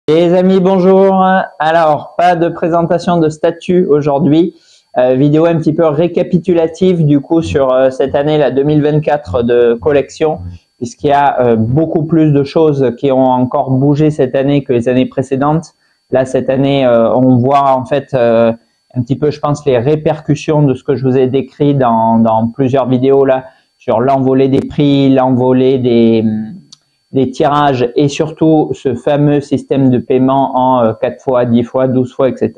Les amis, bonjour. Alors, pas de présentation de statut aujourd'hui. Vidéo un petit peu récapitulative du coup sur cette année, la 2024 de collection, puisqu'il y a beaucoup plus de choses qui ont encore bougé cette année que les années précédentes. Là, cette année, on voit en fait un petit peu, je pense, les répercussions de ce que je vous ai décrit dans plusieurs vidéos là, sur l'envolée des prix, l'envolée des tirages et surtout ce fameux système de paiement en 4 fois, 10 fois, 12 fois, etc.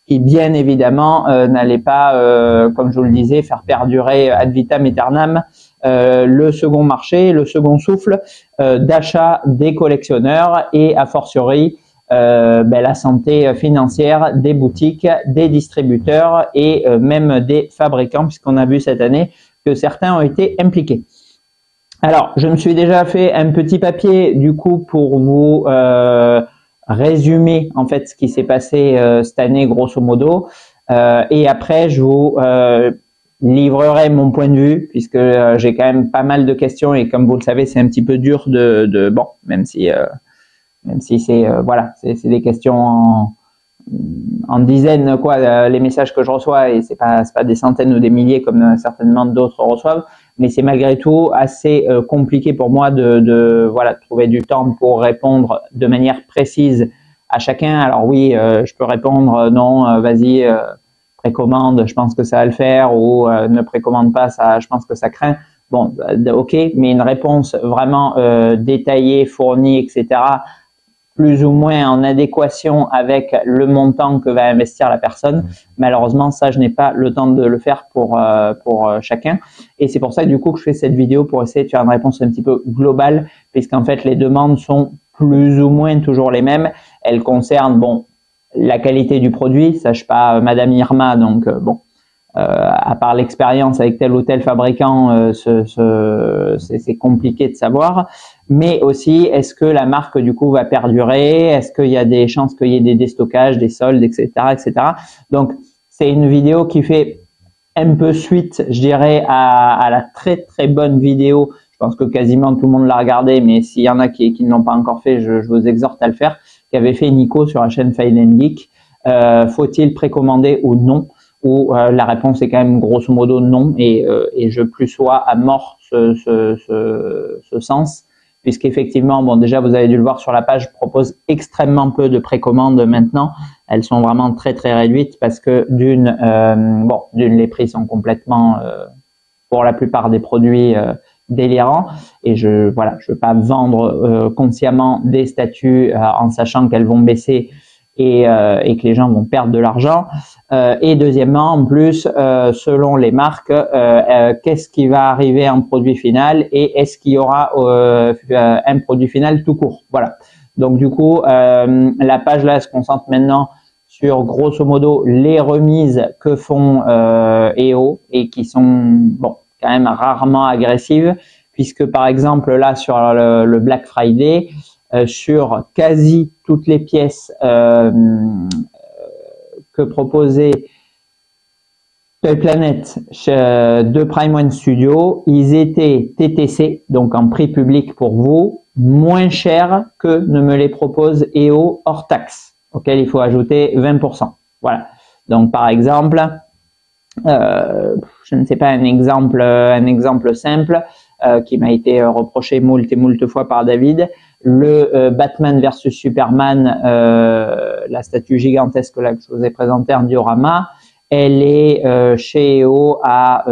qui bien évidemment n'allait pas, comme je vous le disais, faire perdurer ad vitam aeternam le second marché, le second souffle d'achat des collectionneurs et a fortiori la santé financière des boutiques, des distributeurs et même des fabricants, puisqu'on a vu cette année que certains ont été impliqués. Alors, je me suis déjà fait un petit papier du coup pour vous résumer en fait ce qui s'est passé cette année grosso modo, et après je vous livrerai mon point de vue puisque j'ai quand même pas mal de questions et comme vous le savez c'est un petit peu dur bon même si c'est voilà c'est des questions en dizaines quoi les messages que je reçois et c'est pas des centaines ou des milliers comme certainement d'autres reçoivent, mais c'est malgré tout assez compliqué pour moi de trouver du temps pour répondre de manière précise à chacun. Alors oui, je peux répondre non, vas-y précommande, je pense que ça va le faire, ou ne précommande pas, ça je pense que ça craint. Bon, ok, mais une réponse vraiment détaillée, fournie, etc. plus ou moins en adéquation avec le montant que va investir la personne. Malheureusement, ça, je n'ai pas le temps de le faire pour chacun. Et c'est pour ça, du coup, que je fais cette vidéo pour essayer de faire une réponse un petit peu globale, puisqu'en fait, les demandes sont plus ou moins toujours les mêmes. Elles concernent, bon, la qualité du produit. Ça, je sais pas, Madame Irma, donc bon. À part l'expérience avec tel ou tel fabricant, c'est compliqué de savoir. Mais aussi, est-ce que la marque du coup va perdurer? Est-ce qu'il y a des chances qu'il y ait des déstockages, des soldes, etc., etc. Donc, c'est une vidéo qui fait un peu suite, je dirais, à la très très bonne vidéo. Je pense que quasiment tout le monde l'a regardé, mais s'il y en a qui ne l'ont pas encore fait, je vous exhorte à le faire. Qu'avait fait Nico sur la chaîne File & Geek. Faut-il précommander ou non? Où la réponse est quand même grosso modo non, et je plus sois à mort ce sens, puisqu'effectivement, bon déjà vous avez dû le voir sur la page, je propose extrêmement peu de précommandes maintenant, elles sont vraiment très très réduites parce que d'une les prix sont complètement pour la plupart des produits délirants, et je veux pas vendre consciemment des statuts en sachant qu'elles vont baisser et que les gens vont perdre de l'argent. Et deuxièmement, en plus, selon les marques, qu'est-ce qui va arriver en produit final et est-ce qu'il y aura un produit final tout court. Voilà. Donc du coup, la page là se concentre maintenant sur grosso modo les remises que font EO et qui sont bon quand même rarement agressives, puisque par exemple là sur le Black Friday, sur quasi toutes les pièces que proposait Toy Planet de Prime One Studio, ils étaient TTC, donc en prix public pour vous, moins cher que ne me les propose EO hors taxe, auquel il faut ajouter 20%. Voilà. Donc par exemple, je ne sais pas, un exemple simple qui m'a été reproché moult et moult fois par David. Le Batman versus Superman, la statue gigantesque là que je vous ai présentée en diorama, elle est chez EO à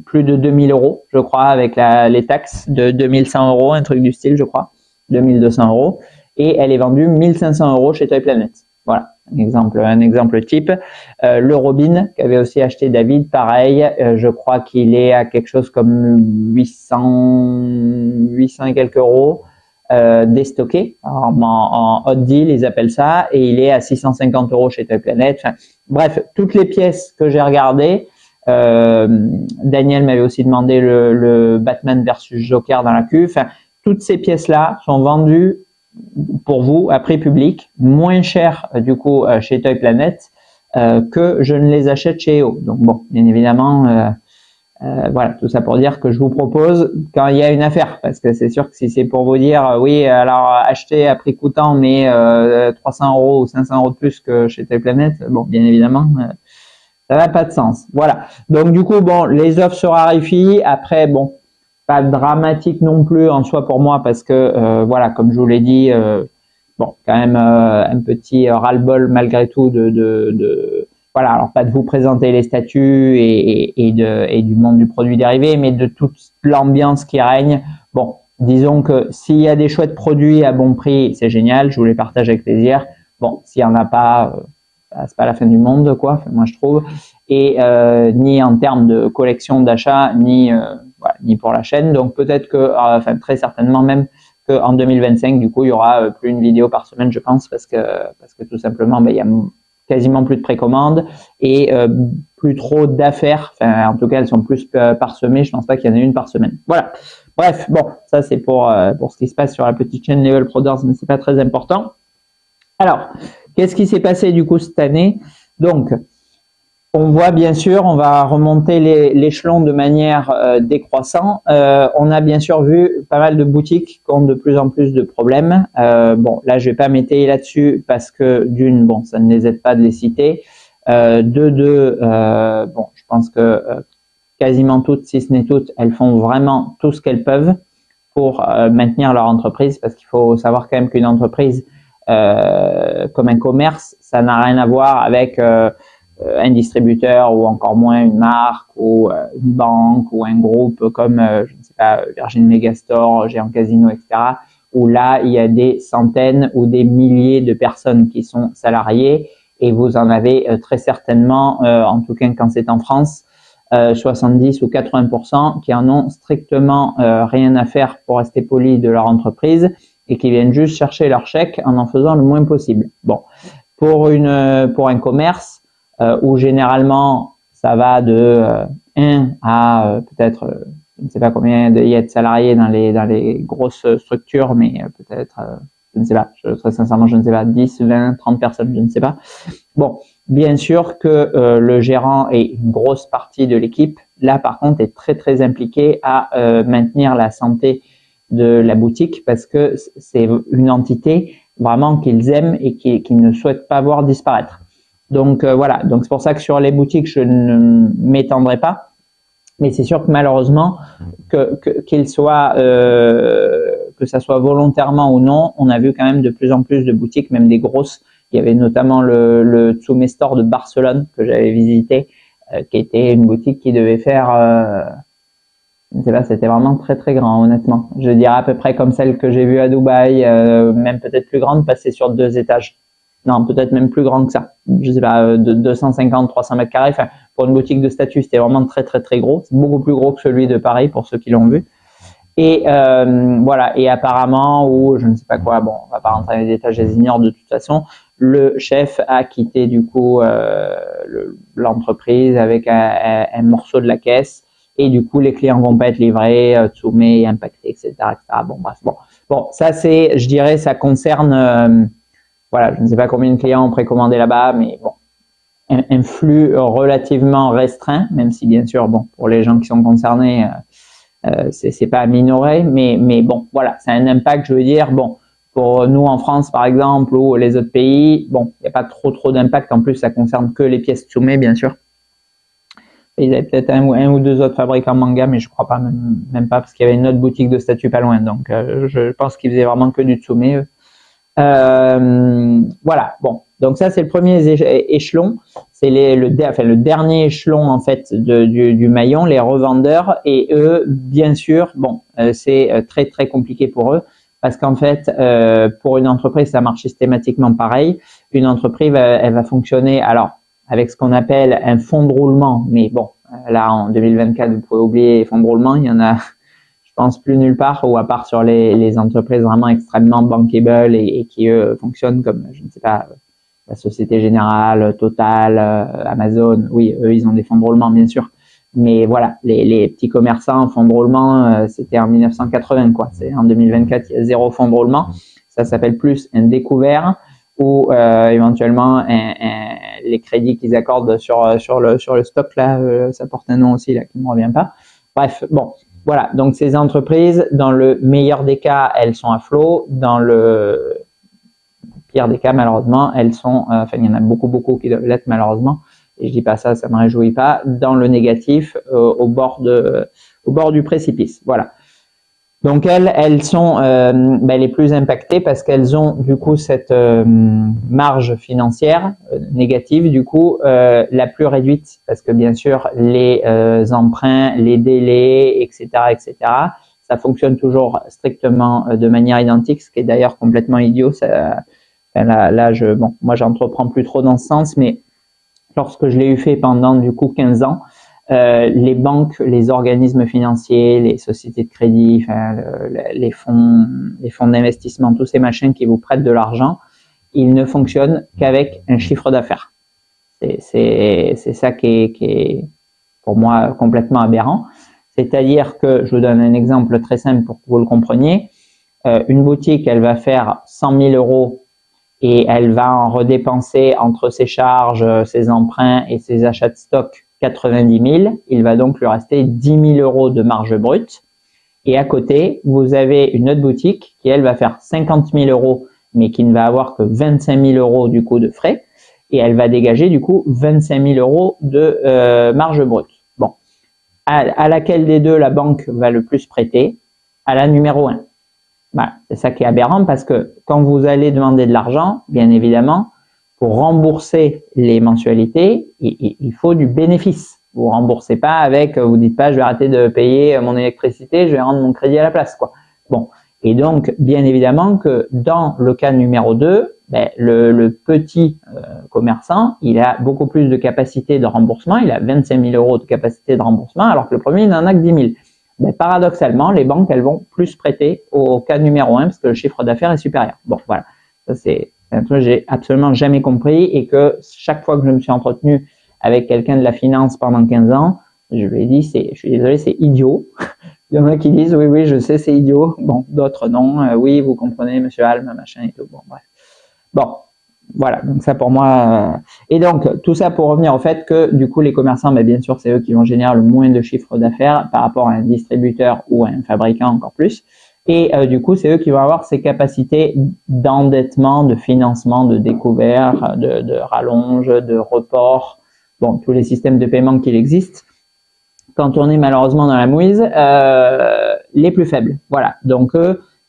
plus de 2000 euros, je crois, avec les taxes de 2100 euros, un truc du style, je crois, 2200 euros, et elle est vendue 1500 euros chez Toy Planet. Voilà, un exemple type. Le Robin, qu'avait aussi acheté David, pareil, je crois qu'il est à quelque chose comme 800 et quelques euros déstocké, en hot deal, ils appellent ça, et il est à 650 euros chez Toy Planet. Enfin, bref, toutes les pièces que j'ai regardées, Daniel m'avait aussi demandé le Batman versus Joker dans la cuve. Enfin, toutes ces pièces-là sont vendues pour vous à prix public, moins cher du coup chez Toy Planet que je ne les achète chez EO. Donc bon, bien évidemment, Voilà, tout ça pour dire que je vous propose quand il y a une affaire, parce que c'est sûr que si c'est pour vous dire oui, alors acheter à prix coûtant mais 300 € ou 500 € de plus que chez Telle Planète, bon, bien évidemment, ça n'a pas de sens. Voilà. Donc du coup, bon, les offres se raréfient. Après, bon, pas dramatique non plus en soi pour moi, parce que voilà, comme je vous l'ai dit, bon, quand même un petit ras-le-bol malgré tout voilà, alors pas de vous présenter les statuts et du monde du produit dérivé, mais de toute l'ambiance qui règne. Bon, disons que s'il y a des chouettes produits à bon prix, c'est génial, je vous les partage avec plaisir. Bon, s'il y en a pas, c'est pas la fin du monde, quoi, enfin, moi je trouve. Et ni en termes de collection d'achat, ni voilà, ni pour la chaîne. Donc peut-être que, enfin très certainement même qu'en 2025, du coup, il y aura plus une vidéo par semaine, je pense, parce que tout simplement, ben, il y a quasiment plus de précommandes et plus trop d'affaires. Enfin, en tout cas, elles sont plus parsemées. Je pense pas qu'il y en ait une par semaine. Voilà. Bref, bon, ça c'est pour ce qui se passe sur la petite chaîne Level Brothers, mais c'est pas très important. Alors, qu'est-ce qui s'est passé du coup cette année? Donc, on voit bien sûr, on va remonter l'échelon de manière décroissante. On a bien sûr vu pas mal de boutiques qui ont de plus en plus de problèmes. Bon, là, je vais pas m'étayer là-dessus parce que d'une, bon, ça ne les aide pas de les citer. De deux, bon, je pense que quasiment toutes, si ce n'est toutes, elles font vraiment tout ce qu'elles peuvent pour maintenir leur entreprise, parce qu'il faut savoir quand même qu'une entreprise comme un commerce, ça n'a rien à voir avec un distributeur ou encore moins une marque ou une banque ou un groupe comme, je ne sais pas, Virgin Megastore, Géant Casino, etc. Où là, il y a des centaines ou des milliers de personnes qui sont salariées et vous en avez très certainement, en tout cas quand c'est en France, 70 ou 80% qui en ont strictement rien à faire, pour rester poli, de leur entreprise et qui viennent juste chercher leur chèque en faisant le moins possible. Bon, pour un commerce, où généralement ça va de 1 à peut-être, je ne sais pas combien il y a de salariés dans les grosses structures, mais peut-être, je ne sais pas, très sincèrement, je ne sais pas, 10, 20, 30 personnes, je ne sais pas. Bon, bien sûr que le gérant et une grosse partie de l'équipe, là par contre, est très très impliqué à maintenir la santé de la boutique, parce que c'est une entité vraiment qu'ils aiment et qu'ils ne souhaitent pas voir disparaître. Donc voilà, donc c'est pour ça que sur les boutiques, je ne m'étendrai pas. Mais c'est sûr que malheureusement, que ça soit volontairement ou non, on a vu quand même de plus en plus de boutiques, même des grosses. Il y avait notamment le Tsume Store de Barcelone que j'avais visité, qui était une boutique qui devait faire, je ne sais pas, c'était vraiment très très grand, honnêtement. Je dirais à peu près comme celle que j'ai vue à Dubaï, même peut-être plus grande, passée sur 2 étages. Non, peut-être même plus grand que ça. Je sais pas, de 250, 300 mètres carrés. Enfin, pour une boutique de statut, c'était vraiment très, très, très gros. C'est beaucoup plus gros que celui de Paris, pour ceux qui l'ont vu. Et voilà. Et apparemment, ou je ne sais pas quoi, bon, on va pas rentrer dans les détails, je les ignore de toute façon. Le chef a quitté du coup l'entreprise avec un morceau de la caisse. Et du coup, les clients vont pas être livrés, Tsume, impactés, etc., etc. Bon, bref, bon, ça c'est, je dirais, ça concerne voilà, je ne sais pas combien de clients ont précommandé là-bas, mais bon, un flux relativement restreint, même si bien sûr, bon, pour les gens qui sont concernés, c'est pas à minorer, mais bon, voilà, c'est un impact, je veux dire, bon, pour nous en France par exemple ou les autres pays, bon, il n'y a pas trop d'impact. En plus, ça concerne que les pièces Tsume, bien sûr. Et ils avaient peut-être un ou deux autres fabricants manga, mais je crois pas, même pas, parce qu'il y avait une autre boutique de statut pas loin, donc je pense qu'ils faisaient vraiment que du Tsume, eux. Voilà, bon, donc ça c'est le premier échelon, c'est le dernier échelon en fait du maillon, les revendeurs, et eux, bien sûr, bon, c'est très très compliqué pour eux, parce qu'en fait, pour une entreprise, ça marche systématiquement pareil. Une entreprise, elle va fonctionner, alors, avec ce qu'on appelle un fonds de roulement, mais bon, là en 2024, vous pouvez oublier les fonds de roulement, il y en a, je pense, plus nulle part, ou à part sur les entreprises vraiment extrêmement bankable et qui eux fonctionnent comme, je ne sais pas, la Société Générale, Total, Amazon. Oui, eux ils ont des fonds de roulement bien sûr, mais voilà, les petits commerçants, fonds de roulement, c'était en 1980 quoi. C'est en 2024, il y a 0 fonds de roulement. Ça s'appelle plus un découvert ou éventuellement les crédits qu'ils accordent sur le stock là, ça porte un nom aussi là qui ne me revient pas. Bref, bon, voilà. Donc ces entreprises, dans le meilleur des cas, elles sont à flot. Dans le pire des cas, malheureusement, elles sont, enfin il y en a beaucoup qui doivent l'être malheureusement. Et je dis pas ça, ça me réjouit pas. Dans le négatif, au bord du précipice. Voilà. Donc elles sont les plus impactées parce qu'elles ont du coup cette marge financière négative du coup la plus réduite parce que bien sûr les emprunts, les délais, etc., ça fonctionne toujours strictement de manière identique, ce qui est d'ailleurs complètement idiot. Ça, moi j'entreprends plus trop dans ce sens, mais lorsque je l'ai eu fait pendant du coup 15 ans. Les banques, les organismes financiers, les sociétés de crédit, enfin, les fonds d'investissement, tous ces machins qui vous prêtent de l'argent, ils ne fonctionnent qu'avec un chiffre d'affaires. C'est ça qui est pour moi complètement aberrant. C'est-à-dire que, je vous donne un exemple très simple pour que vous le compreniez, une boutique, elle va faire 100 000 euros et elle va en redépenser entre ses charges, ses emprunts et ses achats de stock 90 000, il va donc lui rester 10 000 euros de marge brute. Et à côté, vous avez une autre boutique qui, elle, va faire 50 000 euros, mais qui ne va avoir que 25 000 euros du coup de frais. Et elle va dégager du coup 25 000 euros de marge brute. Bon, à laquelle des deux la banque va le plus prêter? À la numéro 1. Voilà, c'est ça qui est aberrant parce que quand vous allez demander de l'argent, bien évidemment, pour rembourser les mensualités, il faut du bénéfice. Vous remboursez pas avec, vous dites pas, je vais arrêter de payer mon électricité, je vais rendre mon crédit à la place, quoi. Bon. Et donc, bien évidemment que dans le cas numéro 2, le petit commerçant, il a beaucoup plus de capacité de remboursement, il a 25 000 euros de capacité de remboursement, alors que le premier, il n'en a que 10 000. Paradoxalement, les banques, elles vont plus prêter au cas numéro 1 parce que le chiffre d'affaires est supérieur. Bon, voilà. Ça, c'est un truc que j'ai absolument jamais compris et que chaque fois que je me suis entretenu avec quelqu'un de la finance pendant 15 ans, je lui ai dit, je suis désolé, c'est idiot. Il y en a qui disent, oui, je sais, c'est idiot. Bon, d'autres non. Oui, vous comprenez, monsieur Alm, machin et tout. Bon, bref. Bon, voilà. Donc ça pour moi. Et donc, tout ça pour revenir au fait que, du coup, les commerçants, bien sûr, c'est eux qui vont générer le moins de chiffre d'affaires par rapport à un distributeur ou à un fabricant encore plus. Et du coup, c'est eux qui vont avoir ces capacités d'endettement, de financement, de découvert, de rallonge, de report, bon, tous les systèmes de paiement qu'il existe. Quand on est malheureusement dans la mouise, les plus faibles. Voilà. Donc,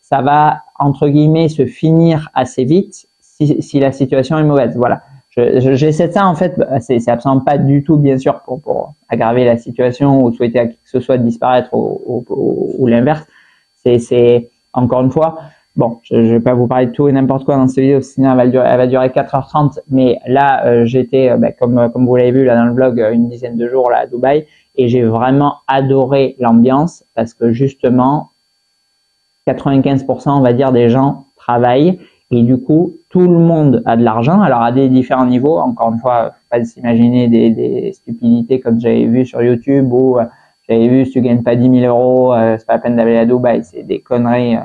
ça va, entre guillemets, se finir assez vite si la situation est mauvaise. Voilà. J'essaie de ça, en fait, c'est absolument pas du tout, bien sûr, pour aggraver la situation ou souhaiter à qui que ce soit de disparaître ou l'inverse. C'est encore une fois, bon, je vais pas vous parler de tout et n'importe quoi dans cette vidéo, sinon elle va durer 4h30, mais là, j'étais, comme vous l'avez vu là dans le vlog, une dizaine de jours là à Dubaï, et j'ai vraiment adoré l'ambiance parce que justement, 95% on va dire des gens travaillent et du coup, tout le monde a de l'argent, alors à des différents niveaux, encore une fois, faut pas s'imaginer des stupidités comme j'avais vu sur YouTube où j'avais vu, si tu gagnes pas 10 000 euros, c'est pas la peine d'aller à Dubaï. C'est des conneries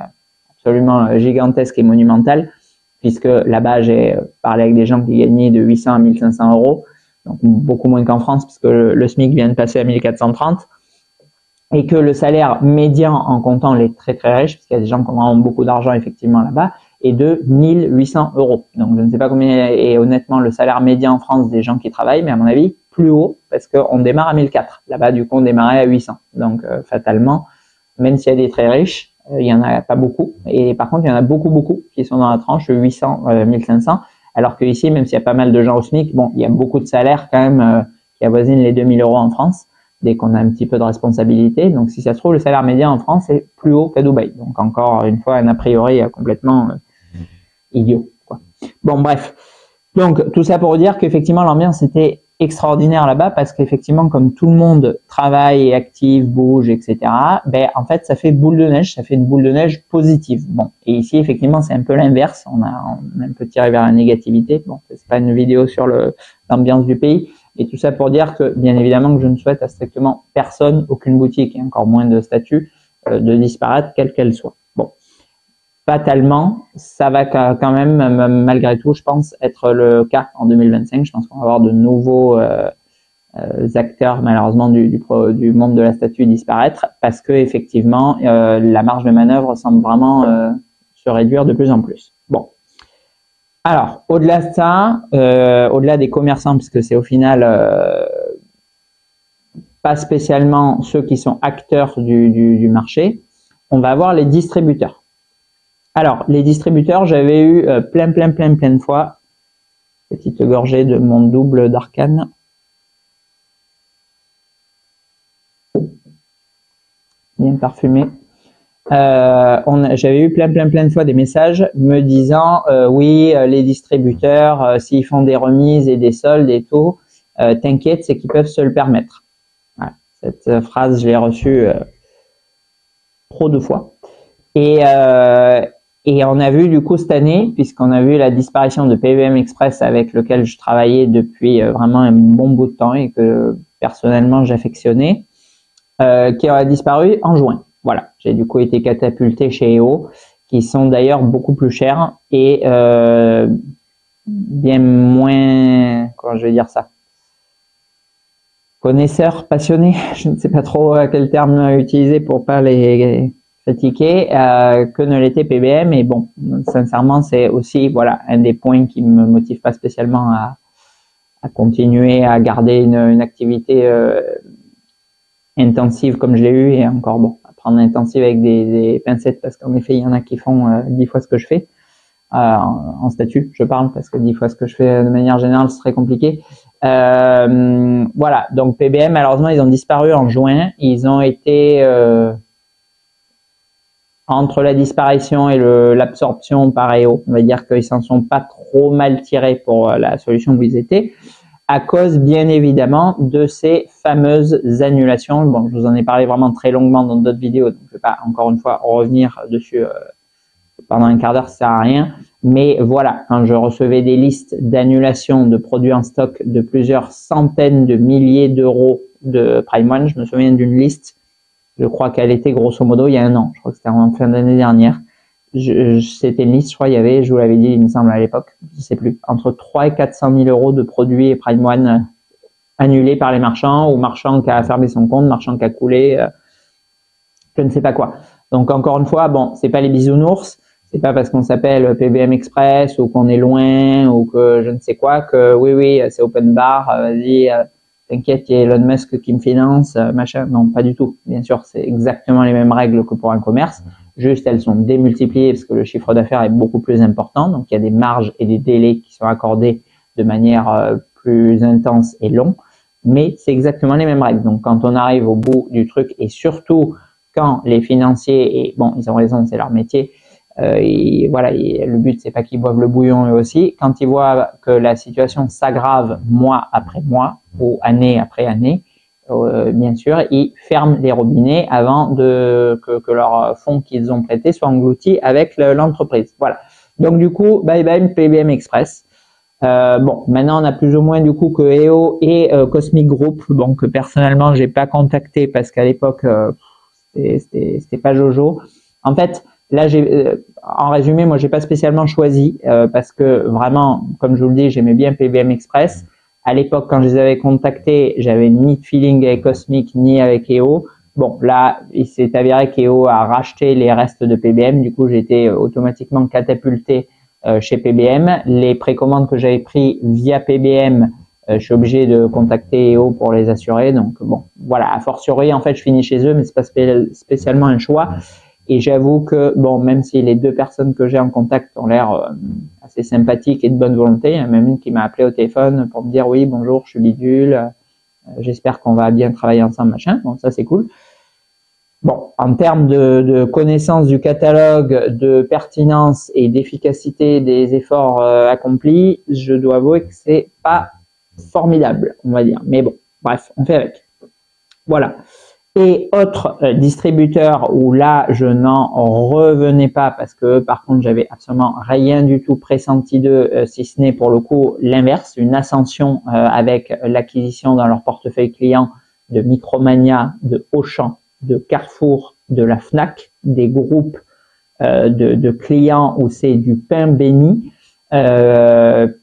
absolument gigantesques et monumentales, puisque là-bas, j'ai parlé avec des gens qui gagnaient de 800 à 1500 euros, donc beaucoup moins qu'en France, puisque le SMIC vient de passer à 1430, et que le salaire médian, en comptant les très très riches, puisqu'il y a des gens qui ont vraiment beaucoup d'argent effectivement là-bas, est de 1800 euros. Donc je ne sais pas combien est honnêtement le salaire médian en France des gens qui travaillent, mais à mon avis, plus haut parce qu'on démarre à 1004. Là-bas, du coup, on démarrait à 800. Donc, fatalement, même s'il y a des très riches, il y en a pas beaucoup. Et par contre, il y en a beaucoup qui sont dans la tranche 800, 1500. Alors que ici, même s'il y a pas mal de gens au SMIC, bon, il y a beaucoup de salaires quand même qui avoisinent les 2000 euros en France dès qu'on a un petit peu de responsabilité. Donc, si ça se trouve, le salaire médian en France est plus haut qu'à Dubaï. Donc, encore une fois, un a priori complètement idiot, quoi. Bon, bref. Donc, tout ça pour dire qu'effectivement, l'ambiance était extraordinaire là-bas parce qu'effectivement, comme tout le monde travaille, est actif, bouge, etc., en fait, ça fait boule de neige, ça fait une boule de neige positive. Bon, et ici, effectivement, c'est un peu l'inverse. On a un peu tiré vers la négativité. Bon, c'est pas une vidéo sur l'ambiance du pays. Et tout ça pour dire que, bien évidemment, que je ne souhaite à strictement personne, aucune boutique, et encore moins de statut, de disparaître, quelle qu'elle soit. Bon. fatalement, ça va quand même, malgré tout, je pense, être le cas en 2025. Je pense qu'on va avoir de nouveaux acteurs, malheureusement, du monde de la statue disparaître parce que effectivement, la marge de manœuvre semble vraiment se réduire de plus en plus. Bon. Alors, au-delà de ça, au-delà des commerçants, puisque c'est au final pas spécialement ceux qui sont acteurs du marché, on va avoir les distributeurs. Alors, les distributeurs, j'avais eu plein de fois, petite gorgée de mon double d'arcane. Bien parfumé. J'avais eu plein de fois des messages me disant oui, les distributeurs, s'ils font des remises et des soldes et tout, t'inquiète, c'est qu'ils peuvent se le permettre. Voilà. Cette phrase, je l'ai reçue trop de fois. Et on a vu du coup cette année, puisqu'on a vu la disparition de PBM Express avec lequel je travaillais depuis vraiment un bon bout de temps et que personnellement j'affectionnais, qui aurait disparu en juin. Voilà, j'ai du coup été catapulté chez EO, qui sont d'ailleurs beaucoup plus chers et bien moins, comment je vais dire ça, connaisseurs, passionnés, je ne sais pas trop quel terme utiliser pour pas les critiquer, que ne l'était PBM. Et bon, sincèrement, c'est aussi voilà un des points qui me motive pas spécialement à continuer à garder une activité intensive comme je l'ai eu, et encore bon, à prendre intensive avec des pincettes parce qu'en effet, il y en a qui font 10 fois ce que je fais. En statut, je parle, parce que 10 fois ce que je fais de manière générale, ce serait compliqué. Voilà, donc PBM, malheureusement, ils ont disparu en juin. Ils ont été entre la disparition et l'absorption par EO, on va dire qu'ils s'en sont pas trop mal tirés pour la solution où ils étaient, à cause bien évidemment de ces fameuses annulations. Bon, je vous en ai parlé vraiment très longuement dans d'autres vidéos, donc je ne vais pas encore une fois revenir dessus pendant un quart d'heure, ça sert à rien. Mais voilà, quand je recevais des listes d'annulation de produits en stock de plusieurs centaines de milliers d'euros de Prime One, je me souviens d'une liste, je crois qu'elle était grosso modo il y a un an, je crois que c'était en fin d'année dernière. C'était une liste, je crois, il y avait, je vous l'avais dit, il me semble à l'époque, je sais plus, entre 3 et 400 000 euros de produits Prime One annulés par les marchands, ou marchand qui a fermé son compte, marchand qui a coulé, je ne sais pas quoi. Donc encore une fois, bon, c'est pas les bisounours, c'est pas parce qu'on s'appelle PBM Express ou qu'on est loin ou que je ne sais quoi que oui, c'est open bar, vas-y, t'inquiète, il y a Elon Musk qui me finance, machin. Non, pas du tout. Bien sûr, c'est exactement les mêmes règles que pour un commerce. Juste, elles sont démultipliées parce que le chiffre d'affaires est beaucoup plus important. Donc, il y a des marges et des délais qui sont accordés de manière plus intense et long. Mais c'est exactement les mêmes règles. Donc, quand on arrive au bout du truc, et surtout quand les financiers, et bon, ils ont raison, c'est leur métier, et voilà, le but c'est pas qu'ils boivent le bouillon eux aussi. Quand ils voient que la situation s'aggrave mois après mois ou année après année, bien sûr, ils ferment les robinets avant que leurs fonds qu'ils ont prêtés soient engloutis avec l'entreprise. Voilà. Donc du coup, bye bye PBM Express. Bon, maintenant on a plus ou moins du coup que EO et Cosmic Group, bon, que personnellement j'ai pas contacté parce qu'à l'époque c'était pas Jojo. En fait, là, en résumé, moi, j'ai pas spécialement choisi parce que vraiment, comme je vous le dis, j'aimais bien PBM Express. À l'époque, quand je les avais contactés, j'avais ni de feeling avec Cosmic ni avec EO. Bon, là, il s'est avéré qu'EO a racheté les restes de PBM. Du coup, j'ai été automatiquement catapulté chez PBM. Les précommandes que j'avais pris via PBM, je suis obligé de contacter EO pour les assurer. Donc, bon, voilà, a fortiori, en fait, je finis chez eux, mais c'est pas spécialement un choix. Et j'avoue que, bon, même si les deux personnes que j'ai en contact ont l'air assez sympathiques et de bonne volonté, il y en a même une qui m'a appelé au téléphone pour me dire « Oui, bonjour, je suis Bidule, j'espère qu'on va bien travailler ensemble, machin. » Bon, ça, c'est cool. Bon, en termes de connaissance du catalogue, de pertinence et d'efficacité des efforts accomplis, je dois avouer que c'est pas formidable, on va dire. Mais bon, bref, on fait avec. Voilà. Et autre distributeur où là, je n'en revenais pas parce que par contre, j'avais absolument rien du tout pressenti d'eux, si ce n'est pour le coup l'inverse, une ascension avec l'acquisition dans leur portefeuille client de Micromania, de Auchan, de Carrefour, de la Fnac, des groupes de clients où c'est du pain béni,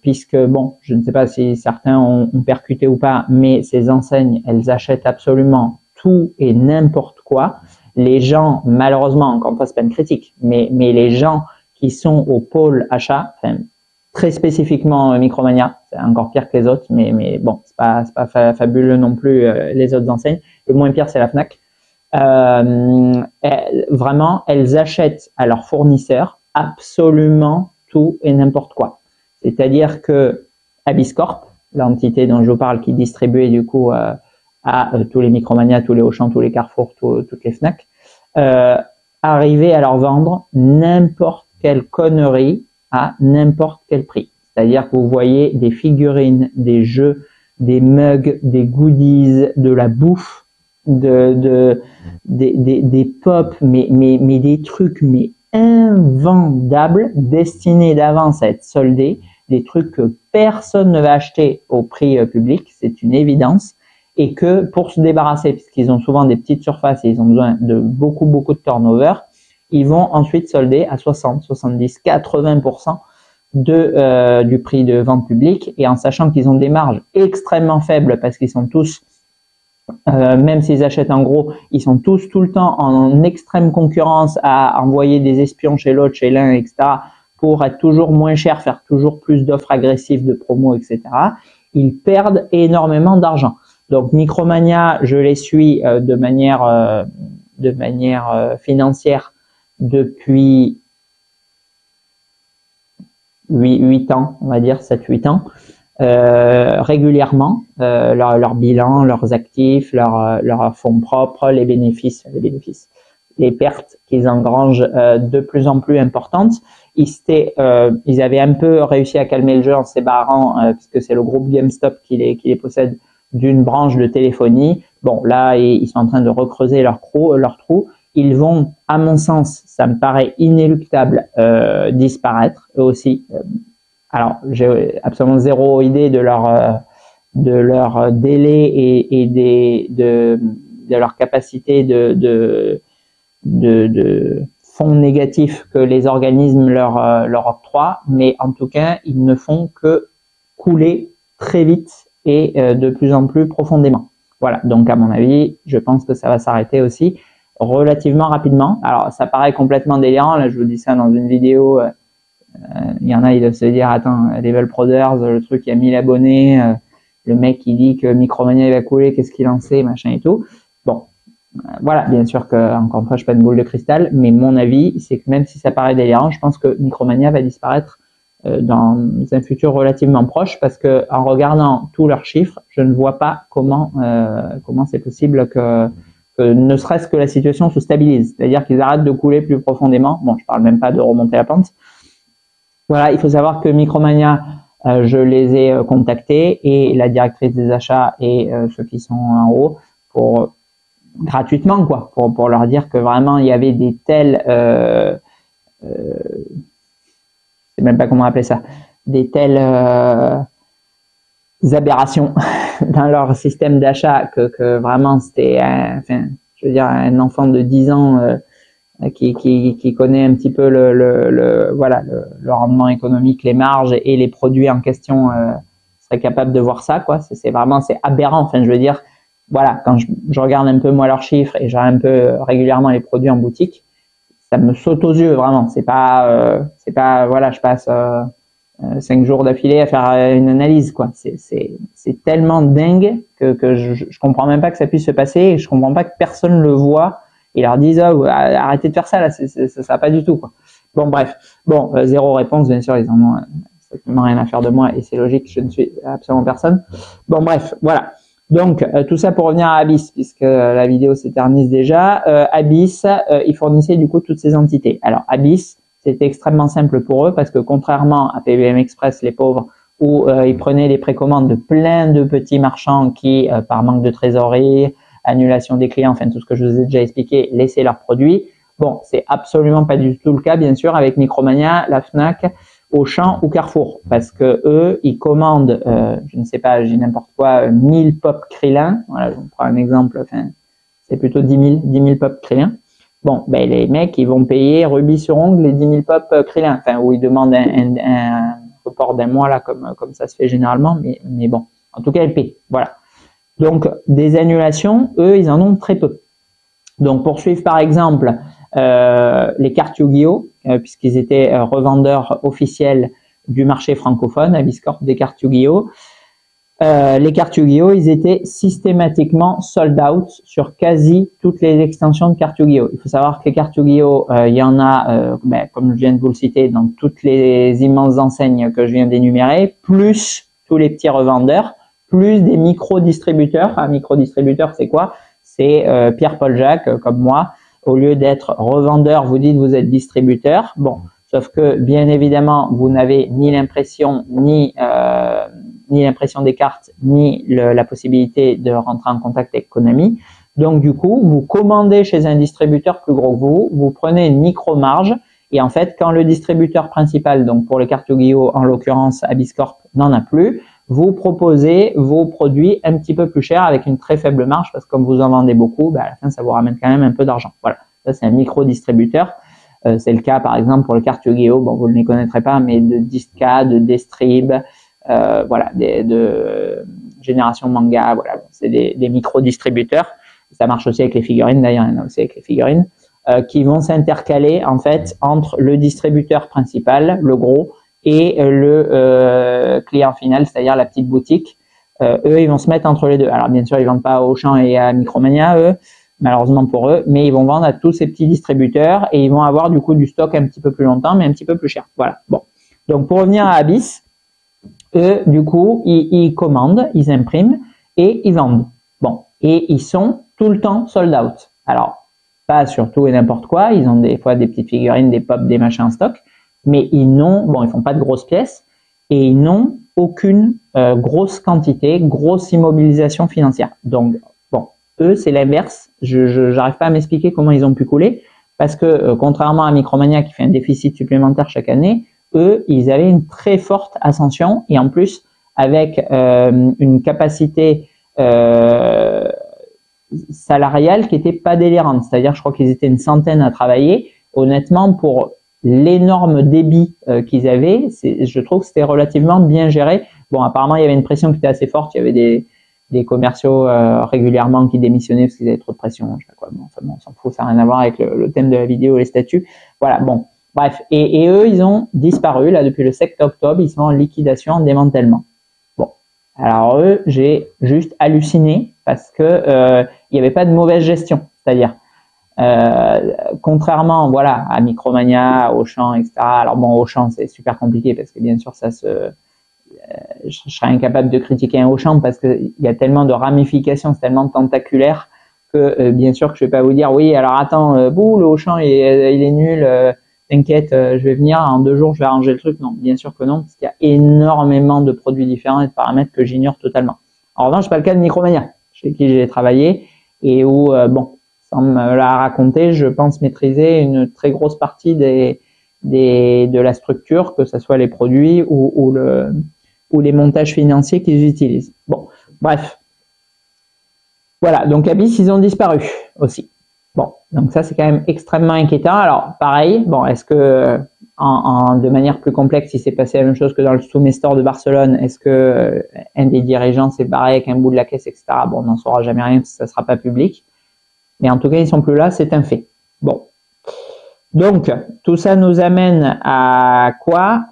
puisque bon, je ne sais pas si certains ont percuté ou pas, mais ces enseignes, elles achètent absolument tout et n'importe quoi. Les gens, malheureusement, encore une fois, c'est pas une critique, mais les gens qui sont au pôle achat, enfin, très spécifiquement Micromania, c'est encore pire que les autres, mais bon, c'est pas fabuleux non plus les autres enseignes. Le moins pire, c'est la Fnac. Vraiment, elles achètent à leurs fournisseurs absolument tout et n'importe quoi. C'est-à-dire que Abiscorp, l'entité dont je vous parle, qui distribuait du coup à tous les Micromania, tous les Auchan, tous les Carrefour, toutes les Fnac, arrivait à leur vendre n'importe quelle connerie à n'importe quel prix. C'est-à-dire que vous voyez des figurines, des jeux, des mugs, des goodies, de la bouffe, des pop, mais des trucs mais invendables, destinés d'avance à être soldés, des trucs que personne ne va acheter au prix public, c'est une évidence, et que pour se débarrasser, puisqu'ils ont souvent des petites surfaces et ils ont besoin de beaucoup de turnover, ils vont ensuite solder à 60, 70, 80% du prix de vente publique, et en sachant qu'ils ont des marges extrêmement faibles parce qu'ils sont tous même s'ils achètent en gros, ils sont tous tout le temps en extrême concurrence à envoyer des espions chez l'autre, chez l'un, etc. pour être toujours moins cher, faire toujours plus d'offres agressives, de promos, etc. Ils perdent énormément d'argent. Donc Micromania, je les suis de manière financière depuis 8 ans, on va dire 7-8 ans. Régulièrement leur bilan, leurs actifs, leurs fonds propres, les bénéfices, les pertes qu'ils engrangent de plus en plus importantes. Ils avaient un peu réussi à calmer le jeu en se séparant, puisque c'est le groupe GameStop qui les possède, d'une branche de téléphonie. Bon, là, ils sont en train de recreuser leur trou. Ils vont, à mon sens, ça me paraît inéluctable, disparaître eux aussi. Alors, j'ai absolument zéro idée de leur délai et de leur capacité de fonds négatifs que les organismes leur octroient, mais en tout cas, ils ne font que couler très vite et de plus en plus profondément. Voilà, donc à mon avis, je pense que ça va s'arrêter aussi relativement rapidement. Alors, ça paraît complètement délirant, là je vous dis ça dans une vidéo, il y en a, ils doivent se dire, attends, Level Brothers, le truc, il y a 1000 abonnés, le mec il dit que Micromania il va couler, qu'est-ce qu'il en sait, machin et tout. Bon, voilà, bien sûr que, encore une fois, je suis pas une boule de cristal, mais mon avis, c'est que même si ça paraît délirant, je pense que Micromania va disparaître dans un futur relativement proche, parce que en regardant tous leurs chiffres, je ne vois pas comment c'est possible que ne serait-ce que la situation se stabilise, c'est-à-dire qu'ils arrêtent de couler plus profondément. Bon, je parle même pas de remonter la pente. Voilà, il faut savoir que Micromania, je les ai contactés, et la directrice des achats et ceux qui sont en haut pour gratuitement quoi, pour leur dire que vraiment il y avait des telles je sais même pas comment appeler ça, des telles aberrations dans leur système d'achat que vraiment c'était enfin, je veux dire, un enfant de 10 ans qui connaît un petit peu le rendement économique, les marges et les produits en question serait capable de voir ça quoi. C'est aberrant. Enfin, je veux dire, voilà, quand je regarde un peu moi leurs chiffres et j'ai un peu régulièrement les produits en boutique, ça me saute aux yeux vraiment. C'est pas voilà, je passe 5 jours d'affilée à faire une analyse quoi. C'est tellement dingue que je comprends même pas que ça puisse se passer, et je comprends pas que personne le voit. Ils leur disent arrêtez de faire ça là, ça va pas du tout quoi. Bon bref, zéro réponse bien sûr, ils en ont strictement rien à faire de moi et c'est logique, je ne suis absolument personne. Bon bref, voilà. Donc tout ça pour revenir à Abyss, puisque la vidéo s'éternise déjà. Abyss, ils fournissaient du coup toutes ces entités. Alors Abyss, c'était extrêmement simple pour eux parce que contrairement à PBM Express, les pauvres, où ils prenaient les précommandes de plein de petits marchands qui, par manque de trésorerie, annulation des clients, enfin tout ce que je vous ai déjà expliqué, laisser leurs produits. Bon, c'est absolument pas du tout le cas, bien sûr, avec Micromania, la Fnac, Auchan ou Carrefour, parce que eux, ils commandent, je ne sais pas, j'ai n'importe quoi, 1000 pop Krillin. Voilà, je vous prends un exemple, enfin, c'est plutôt 10 000 pop Krillin. Bon, ben les mecs, ils vont payer rubis sur ongle les 10 000 pop Krillin, enfin, où ils demandent un report d'un mois, là, comme ça se fait généralement, mais bon, en tout cas, ils paient, voilà. Donc, des annulations, eux, ils en ont très peu. Donc, pour suivre, par exemple, les cartes Yu-Gi-Oh, puisqu'ils étaient revendeurs officiels du marché francophone, Abiscorp des cartes Yu-Gi-Oh, les cartes Yu-Gi-Oh, ils étaient systématiquement sold out sur quasi toutes les extensions de cartes Yu-Gi-Oh. Il faut savoir que les cartes Yu-Gi-Oh, il y en a, comme je viens de vous le citer, dans toutes les immenses enseignes que je viens d'énumérer, plus tous les petits revendeurs, plus des micro-distributeurs. Un micro-distributeur, c'est quoi? C'est Pierre-Paul Jacques, comme moi. Au lieu d'être revendeur, vous dites vous êtes distributeur. Bon, sauf que, bien évidemment, vous n'avez ni l'impression, ni l'impression des cartes, ni la possibilité de rentrer en contact avec Konami. Donc, du coup, vous commandez chez un distributeur plus gros que vous prenez une micro-marge, et en fait, quand le distributeur principal, donc pour les cartes Yu-Gi-Oh, en l'occurrence Abiscorp, n'en a plus, vous proposez vos produits un petit peu plus chers avec une très faible marge, parce que comme vous en vendez beaucoup, à la fin, ça vous ramène quand même un peu d'argent. Voilà, ça c'est un micro-distributeur. C'est le cas, par exemple, pour les cartes Yu-Gi-Oh, bon, vous ne les connaîtrez pas, mais de Disca, de Destrib, voilà, de Génération Manga, voilà, c'est des micro-distributeurs. Ça marche aussi avec les figurines, d'ailleurs, il y en a aussi avec les figurines, qui vont s'intercaler, en fait, entre le distributeur principal, le gros, et le client final, c'est-à-dire la petite boutique. Eux, ils vont se mettre entre les deux. Alors, bien sûr, ils vendent pas à Auchan et à Micromania, eux, malheureusement pour eux, mais ils vont vendre à tous ces petits distributeurs et ils vont avoir du coup du stock un petit peu plus longtemps, mais un petit peu plus cher. Voilà. Bon. Donc, pour revenir à Abyss, eux, du coup, ils commandent, ils impriment et ils vendent. Bon. Et ils sont tout le temps sold out. Alors, pas sur tout et n'importe quoi. Ils ont des fois des petites figurines, des pops, des machins en stock, mais ils font pas de grosses pièces et ils n'ont aucune grosse quantité, grosse immobilisation financière. Donc, bon, eux, c'est l'inverse. Je n'arrive pas à m'expliquer comment ils ont pu couler parce que contrairement à Micromania qui fait un déficit supplémentaire chaque année, eux, ils avaient une très forte ascension et en plus avec une capacité salariale qui était pas délirante. C'est-à-dire, je crois qu'ils étaient une centaine à travailler. Honnêtement, pour l'énorme débit qu'ils avaient, je trouve que c'était relativement bien géré. Bon, apparemment, il y avait une pression qui était assez forte. Il y avait des commerciaux régulièrement qui démissionnaient parce qu'ils avaient trop de pression. Je sais pas quoi. Bon, enfin, bon, on s'en fout, ça n'a rien à voir avec le thème de la vidéo, les statuts. Voilà, bon, bref. Et eux, ils ont disparu là depuis le 7 octobre. Ils sont en liquidation, en démantèlement. Bon, alors eux, j'ai juste halluciné parce que il n'y avait pas de mauvaise gestion. C'est-à-dire, contrairement, voilà, à Micromania, à Auchan, etc. Alors bon, Auchan, c'est super compliqué parce que bien sûr, je serais incapable de critiquer un Auchan parce qu'il y a tellement de ramifications, c'est tellement tentaculaire que bien sûr que je vais pas vous dire oui, alors attends, le Auchan il est nul, t'inquiète, je vais venir en 2 jours, je vais arranger le truc. Non, bien sûr que non, parce qu'il y a énormément de produits différents et de paramètres que j'ignore totalement. En revanche, c'est pas le cas de Micromania, chez qui j'ai travaillé et où bon, sans me la raconter, je pense maîtriser une très grosse partie de la structure, que ce soit les produits ou les montages financiers qu'ils utilisent. Bon, bref. Voilà, donc Abyss, ils ont disparu aussi. Bon, donc ça, c'est quand même extrêmement inquiétant. Alors, pareil, bon, est-ce que de manière plus complexe, il s'est passé la même chose que dans le Soumestor de Barcelone? Est-ce que un des dirigeants s'est barré avec un bout de la caisse, etc. Bon, on n'en saura jamais rien parce que ça ne sera pas public. Mais en tout cas, ils sont plus là, c'est un fait. Bon. Donc, tout ça nous amène à quoi?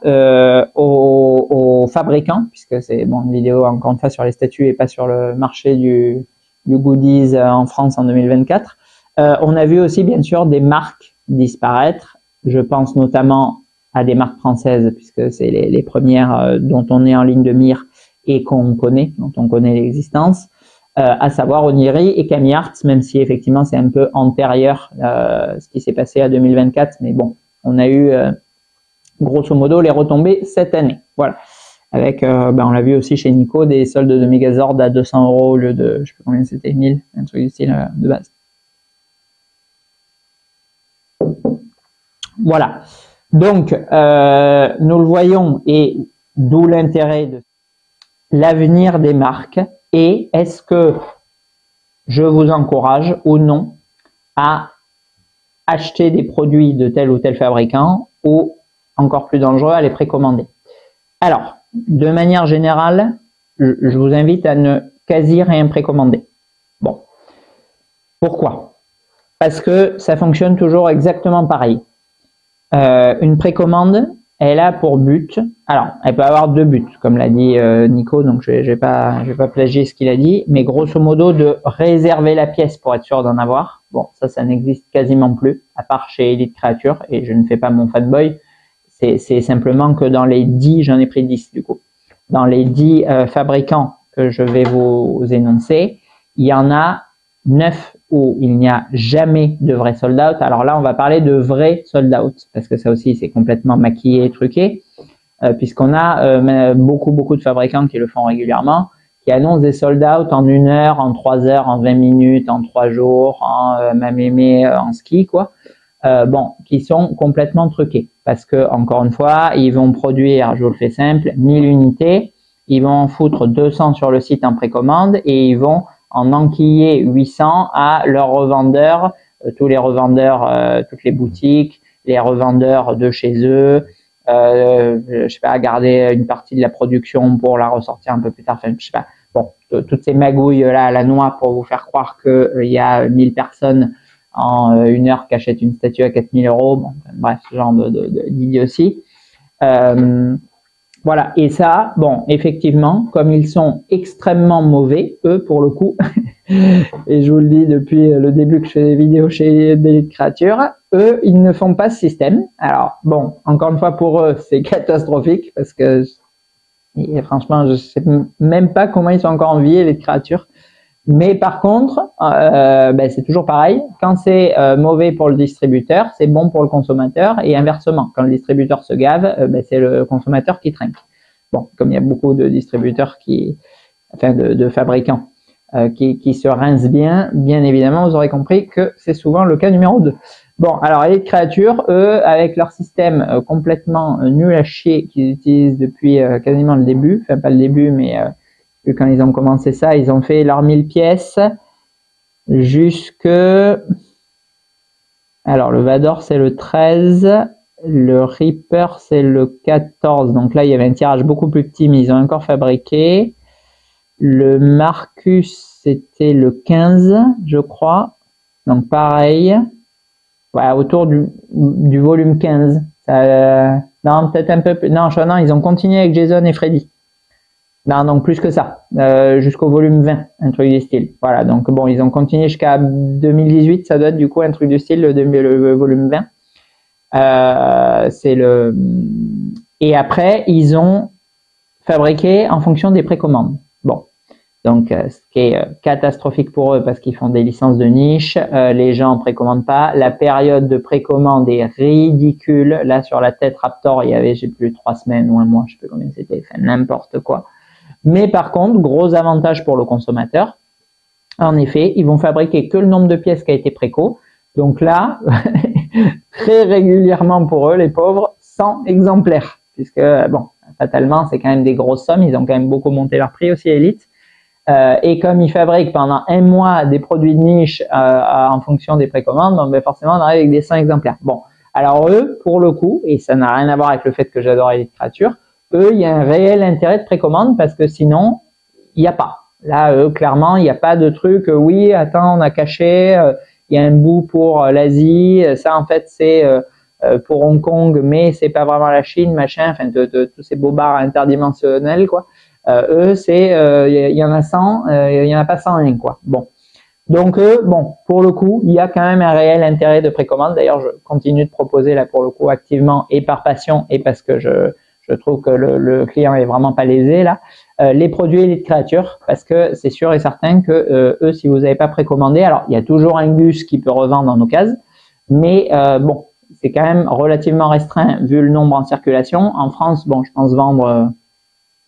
Aux fabricants, puisque c'est bon, une vidéo encore une fois sur les statuts et pas sur le marché du goodies en France en 2024. On a vu aussi bien sûr des marques disparaître. Je pense notamment à des marques françaises, puisque c'est les premières dont on est en ligne de mire et qu'on connaît, dont on connaît l'existence. À savoir Oniri et Camille Arts, même si effectivement c'est un peu antérieur ce qui s'est passé à 2024, mais bon, on a eu grosso modo les retombées cette année. Voilà, avec, on l'a vu aussi chez Nico, des soldes de Megazord à 200 € au lieu de, je sais pas combien c'était, 1000, un truc du style de base. Voilà, donc nous le voyons et d'où l'intérêt de l'avenir des marques. Et est-ce que je vous encourage ou non à acheter des produits de tel ou tel fabricant ou encore plus dangereux à les précommander. Alors, de manière générale, je vous invite à ne quasi rien précommander. Bon, pourquoi? Parce que ça fonctionne toujours exactement pareil. Une précommande, elle a pour but, alors elle peut avoir deux buts, comme l'a dit Nico, donc je vais pas plagier ce qu'il a dit, mais grosso modo de réserver la pièce pour être sûr d'en avoir. Bon, ça n'existe quasiment plus, à part chez Elite Creature, et je ne fais pas mon fanboy. C'est simplement que dans les 10, j'en ai pris 10 du coup. Dans les 10 fabricants que je vais vous énoncer, il y en a 9 où il n'y a jamais de vrai sold out. Alors là, on va parler de vrai sold out, parce que ça aussi, c'est complètement maquillé et truqué, puisqu'on a beaucoup de fabricants qui le font régulièrement, qui annoncent des sold out en 1 heure, en 3 heures, en 20 minutes, en 3 jours, en même en ski, quoi. Bon, qui sont complètement truqués parce que, encore une fois, ils vont produire, je vous le fais simple, 1000 unités, ils vont en foutre 200 sur le site en précommande et ils vont en enquiller 800 à leurs revendeurs, tous les revendeurs, toutes les boutiques, les revendeurs de chez eux, je sais pas, garder une partie de la production pour la ressortir un peu plus tard, enfin, je sais pas. Bon, toutes ces magouilles là à la noix pour vous faire croire qu'il y a 1000 personnes en 1 heure qui achètent une statue à 4000 €. Bon, bref, ce genre d'idiotie. Voilà. Et ça, bon, effectivement, comme ils sont extrêmement mauvais, eux, pour le coup, et je vous le dis depuis le début que je fais des vidéos chez Elite Creature, eux, ils ne font pas ce système. Alors, bon, encore une fois, pour eux, c'est catastrophique parce que, et franchement, je sais même pas comment ils sont encore en vie, Elite Creature. Mais par contre, c'est toujours pareil. Quand c'est mauvais pour le distributeur, c'est bon pour le consommateur et inversement. Quand le distributeur se gave, c'est le consommateur qui trinque. Bon, comme il y a beaucoup de distributeurs de fabricants qui se rincent bien évidemment, vous aurez compris que c'est souvent le cas numéro 2. Bon, alors Elite Creature, eux, avec leur système complètement nul à chier qu'ils utilisent depuis quasiment le début, enfin pas le début, mais quand ils ont commencé ça, ils ont fait leurs 1000 pièces jusque... Alors, le Vador, c'est le 13. Le Reaper, c'est le 14. Donc là, il y avait un tirage beaucoup plus petit, mais ils ont encore fabriqué. Le Marcus, c'était le 15, je crois. Donc, pareil. Ouais, autour du volume 15. Non, peut-être un peu plus. Non, ils ont continué avec Jason et Freddy. Non, donc plus que ça, jusqu'au volume 20, un truc du style. Voilà, donc bon, ils ont continué jusqu'à 2018, ça doit être du coup un truc du style, le volume 20. Et après, ils ont fabriqué en fonction des précommandes. Bon, donc ce qui est catastrophique pour eux parce qu'ils font des licences de niche, les gens ne précommandent pas. La période de précommande est ridicule. Là, sur la tête Raptor, il y avait, j'ai plus 3 semaines ou 1 mois, je sais plus combien c'était, enfin n'importe quoi. Mais par contre, gros avantage pour le consommateur, en effet, ils vont fabriquer que le nombre de pièces qui a été préco. Donc là, très régulièrement pour eux, les pauvres, 100 exemplaires. Puisque, bon, fatalement, c'est quand même des grosses sommes. Ils ont quand même beaucoup monté leur prix aussi, Elite. Et comme ils fabriquent pendant 1 mois des produits de niche en fonction des précommandes, donc forcément, on arrive avec des 100 exemplaires. Bon, alors eux, pour le coup, et ça n'a rien à voir avec le fait que j'adore Elite Creature, eux, il y a un réel intérêt de précommande parce que sinon, il n'y a pas. Là, eux, clairement, il n'y a pas de truc, oui, attends, on a caché, il y a un bout pour l'Asie, ça, en fait, c'est pour Hong Kong, mais c'est pas vraiment la Chine, machin, enfin, tous ces bobards interdimensionnels, quoi. Eux, c'est, il y en a 100, il n'y en a pas 101, quoi. Bon. Donc, bon, pour le coup, il y a quand même un réel intérêt de précommande. D'ailleurs, je continue de proposer, là, pour le coup, activement et par passion et parce que je trouve que le client est vraiment pas lésé là. Les produits Elite Creature, parce que c'est sûr et certain que eux, si vous n'avez pas précommandé, alors il y a toujours un Gus qui peut revendre en occasion, mais bon, c'est quand même relativement restreint vu le nombre en circulation. En France, bon, je pense vendre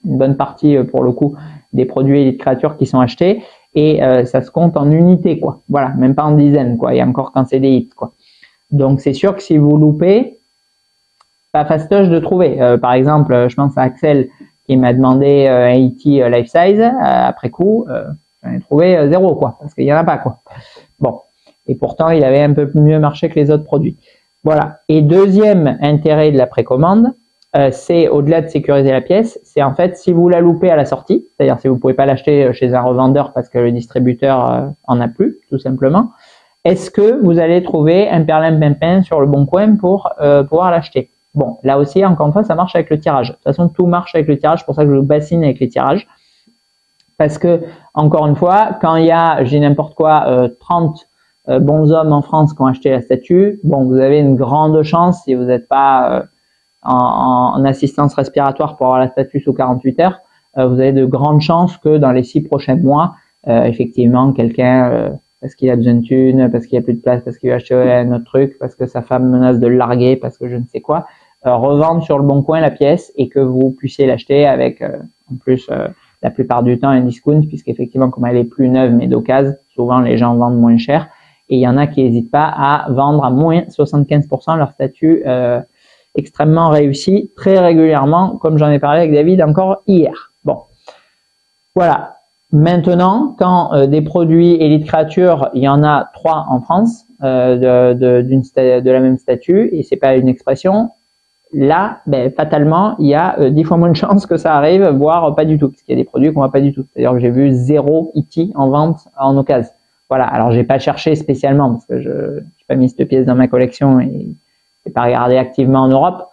une bonne partie pour le coup des produits Elite Creature qui sont achetés et ça se compte en unités, quoi. Voilà, même pas en dizaines, quoi. Et encore quand c'est des hits, quoi. Donc c'est sûr que si vous loupez, pas fastoche de trouver. Par exemple, je pense à Axel qui m'a demandé un E.T. life size après coup, j'en ai trouvé 0, quoi, parce qu'il y en a pas, quoi. Bon, Et pourtant, il avait un peu mieux marché que les autres produits. Voilà. Et deuxième intérêt de la précommande, c'est au-delà de sécuriser la pièce, c'est en fait si vous la loupez à la sortie, c'est-à-dire si vous pouvez pas l'acheter chez un revendeur parce que le distributeur en a plus, tout simplement, est-ce que vous allez trouver un perlimpinpin sur le bon coin pour pouvoir l'acheter? Bon, là aussi, encore une fois, ça marche avec le tirage. De toute façon, tout marche avec le tirage, c'est pour ça que je bassine avec les tirages. Parce que, encore une fois, quand il y a, j'ai n'importe quoi, 30 bons hommes en France qui ont acheté la statue, bon, vous avez une grande chance, si vous n'êtes pas en assistance respiratoire pour avoir la statue sous 48 heures, vous avez de grandes chances que dans les 6 prochains mois, effectivement, quelqu'un, parce qu'il a besoin de thunes, parce qu'il n'y a plus de place, parce qu'il veut acheter un autre truc, parce que sa femme menace de le larguer, parce que je ne sais quoi, revendre sur le bon coin la pièce et que vous puissiez l'acheter avec, en plus, la plupart du temps un discount, puisqu'effectivement, comme elle est plus neuve mais d'occasion, souvent les gens vendent moins cher. Et il y en a qui n'hésitent pas à vendre à moins 75% leur statut extrêmement réussi, très régulièrement, comme j'en ai parlé avec David encore hier. Bon, voilà. Maintenant, quand des produits Elite Créature, il y en a 3 en France de la même statue, et c'est pas une expression, là, ben, fatalement, il y a 10 fois moins de chances que ça arrive, voire pas du tout, parce qu'il y a des produits qu'on voit pas du tout. D'ailleurs, j'ai vu 0 E.T. en vente en occasion. Voilà, alors j'ai pas cherché spécialement, parce que je n'ai pas mis cette pièce dans ma collection et j'ai pas regardé activement en Europe.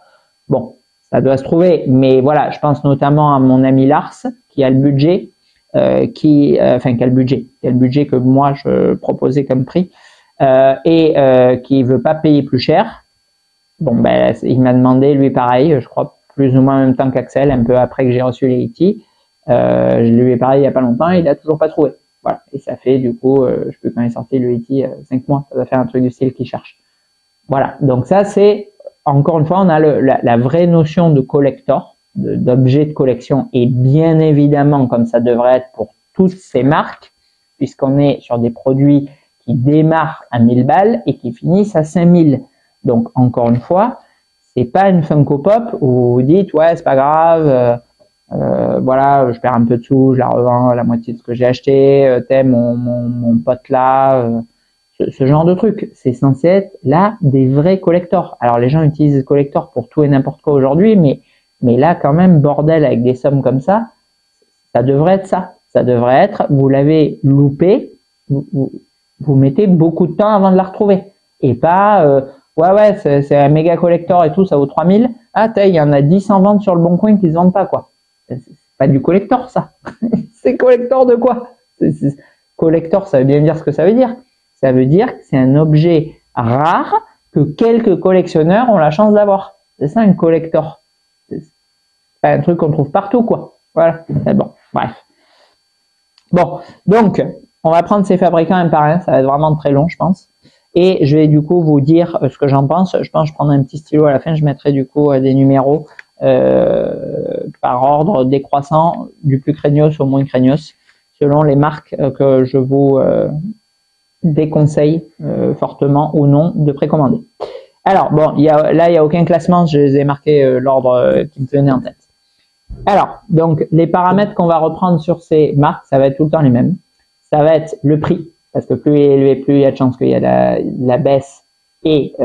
Bon, ça doit se trouver, mais voilà, je pense notamment à mon ami Lars, qui a le budget, qui a le budget que moi je proposais comme prix, et qui veut pas payer plus cher. Bon, ben, il m'a demandé, lui, pareil, je crois, plus ou moins en même temps qu'Axel, un peu après que j'ai reçu les E.T. Je lui ai parlé il n'y a pas longtemps, il a toujours pas trouvé. Voilà. Et ça fait, du coup, je sais plus quand il est sorti le E.T., 5 mois. Ça doit faire un truc du style qu'il cherche. Voilà. Donc ça, c'est, encore une fois, on a la vraie notion de collector, d'objet de collection. Et bien évidemment, comme ça devrait être pour toutes ces marques, puisqu'on est sur des produits qui démarrent à 1000 balles et qui finissent à 5000. Donc, encore une fois, c'est pas une Funko Pop où vous dites, ouais, c'est pas grave, voilà, je perds un peu de sous, je la revends à la moitié de ce que j'ai acheté, t'es mon pote là, ce genre de truc. C'est censé être là des vrais collectors. Alors, les gens utilisent collector pour tout et n'importe quoi aujourd'hui, mais là, quand même, bordel, avec des sommes comme ça devrait être ça. Ça devrait être, vous l'avez loupé, vous mettez beaucoup de temps avant de la retrouver. Et pas, ouais, c'est un méga collector et tout, ça vaut 3000. Ah, il y en a 10 en vente sur le bon coin qui se vendent pas, quoi. C'est pas du collector, ça. C'est collector de quoi? Collector, ça veut bien dire ce que ça veut dire. Ça veut dire que c'est un objet rare que quelques collectionneurs ont la chance d'avoir. C'est ça, un collector. C'est pas un truc qu'on trouve partout, quoi. Voilà. Mais bon, bref. Bon, donc, on va prendre ces fabricants un par un. Ça va être vraiment très long, je pense. Et je vais du coup vous dire ce que j'en pense. Je pense que je prendrai un petit stylo à la fin. Je mettrai du coup des numéros par ordre décroissant, du plus craignos au moins craignos, selon les marques que je vous déconseille fortement ou non de précommander. Alors, bon, là, il n'y a aucun classement. Je les ai marqués l'ordre qui me venait en tête. Alors, donc, les paramètres qu'on va reprendre sur ces marques, ça va être tout le temps les mêmes. Ça va être le prix. Parce que plus il est élevé, plus il y a de chances qu'il y a la baisse et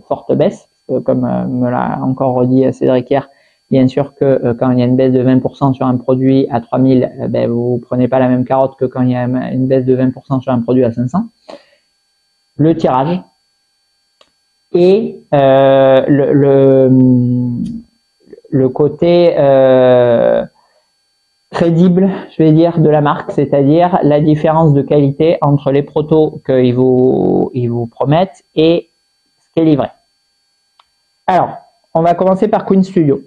forte baisse. Parce que comme me l'a encore redit Cédric hier, bien sûr que quand il y a une baisse de 20% sur un produit à 3000, ben, vous prenez pas la même carotte que quand il y a une baisse de 20% sur un produit à 500. Le tirage et le côté crédible, je vais dire, de la marque, c'est-à-dire la différence de qualité entre les protos qu'ils vous promettent et ce qui est livré. Alors, on va commencer par Queen Studio.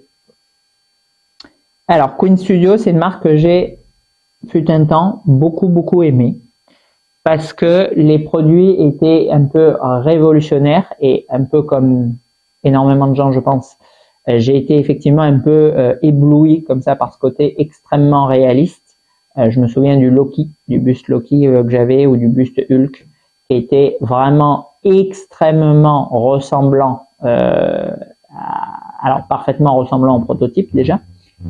Alors, Queen Studio, c'est une marque que j'ai, fut un temps, beaucoup aimé parce que les produits étaient un peu révolutionnaires et un peu comme énormément de gens, je pense, j'ai été effectivement un peu ébloui comme ça par ce côté extrêmement réaliste. Je me souviens du Loki, du buste Loki que j'avais ou du buste Hulk qui était vraiment extrêmement ressemblant, alors parfaitement ressemblant au prototype déjà,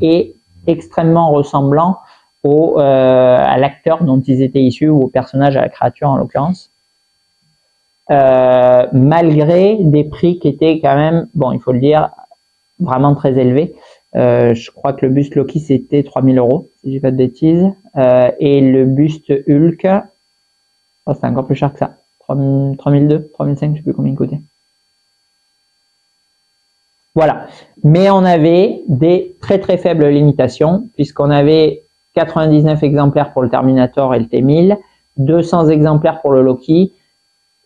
et extrêmement ressemblant à l'acteur dont ils étaient issus ou au personnage, à la créature en l'occurrence. malgré des prix qui étaient quand même, bon, il faut le dire, vraiment très élevés. Je crois que le buste Loki, c'était 3000 €, si je dis pas de bêtises. Et le buste Hulk, oh, c'est encore plus cher que ça. 3002, 3005, je sais plus combien il coûtait. Voilà. Mais on avait des très très faibles limitations, puisqu'on avait 99 exemplaires pour le Terminator et le T1000, 200 exemplaires pour le Loki,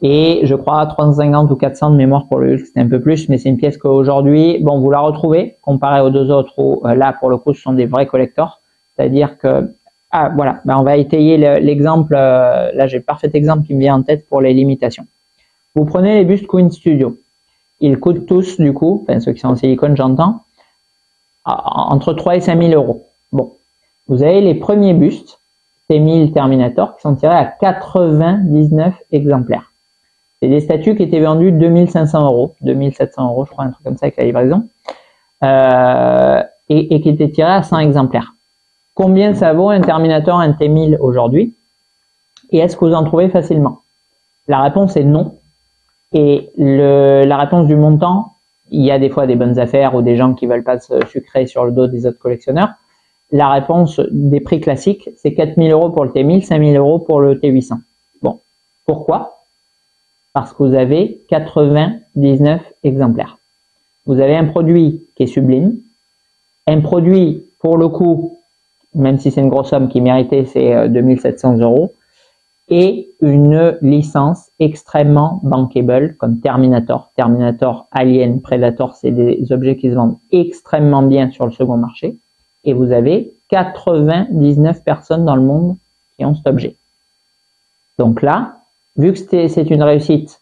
et je crois 350 ou 400 de mémoire pour le Hulk, c'est un peu plus, mais c'est une pièce qu'aujourd'hui, bon, vous la retrouvez, comparé aux deux autres, où là, pour le coup, ce sont des vrais collectors. C'est-à-dire que, ah, voilà, ben, on va étayer l'exemple, là, j'ai le parfait exemple qui me vient en tête pour les limitations. Vous prenez les bustes Queen Studio. Ils coûtent tous, du coup, enfin, ceux qui sont en silicone, j'entends, entre 3 et 5000 €. Bon. Vous avez les premiers bustes, T1000 Terminator, qui sont tirés à 99 exemplaires. C'est des statues qui étaient vendues 2500 €, 2700 €, je crois, un truc comme ça avec la livraison, et qui étaient tirés à 100 exemplaires. Combien ça vaut un Terminator, un T1000 aujourd'hui? Et est-ce que vous en trouvez facilement? La réponse est non. Et la réponse du montant, il y a des fois des bonnes affaires ou des gens qui veulent pas se sucrer sur le dos des autres collectionneurs. La réponse des prix classiques, c'est 4000 € pour le T1000, 5000 € pour le T800. Bon, pourquoi? Parce que vous avez 99 exemplaires. Vous avez un produit qui est sublime, un produit, pour le coup, même si c'est une grosse somme qui méritait, c'est 2700 €, et une licence extrêmement bankable comme Terminator. Terminator, Alien, Predator, c'est des objets qui se vendent extrêmement bien sur le second marché. Et vous avez 99 personnes dans le monde qui ont cet objet. Donc là, vu que c'est une réussite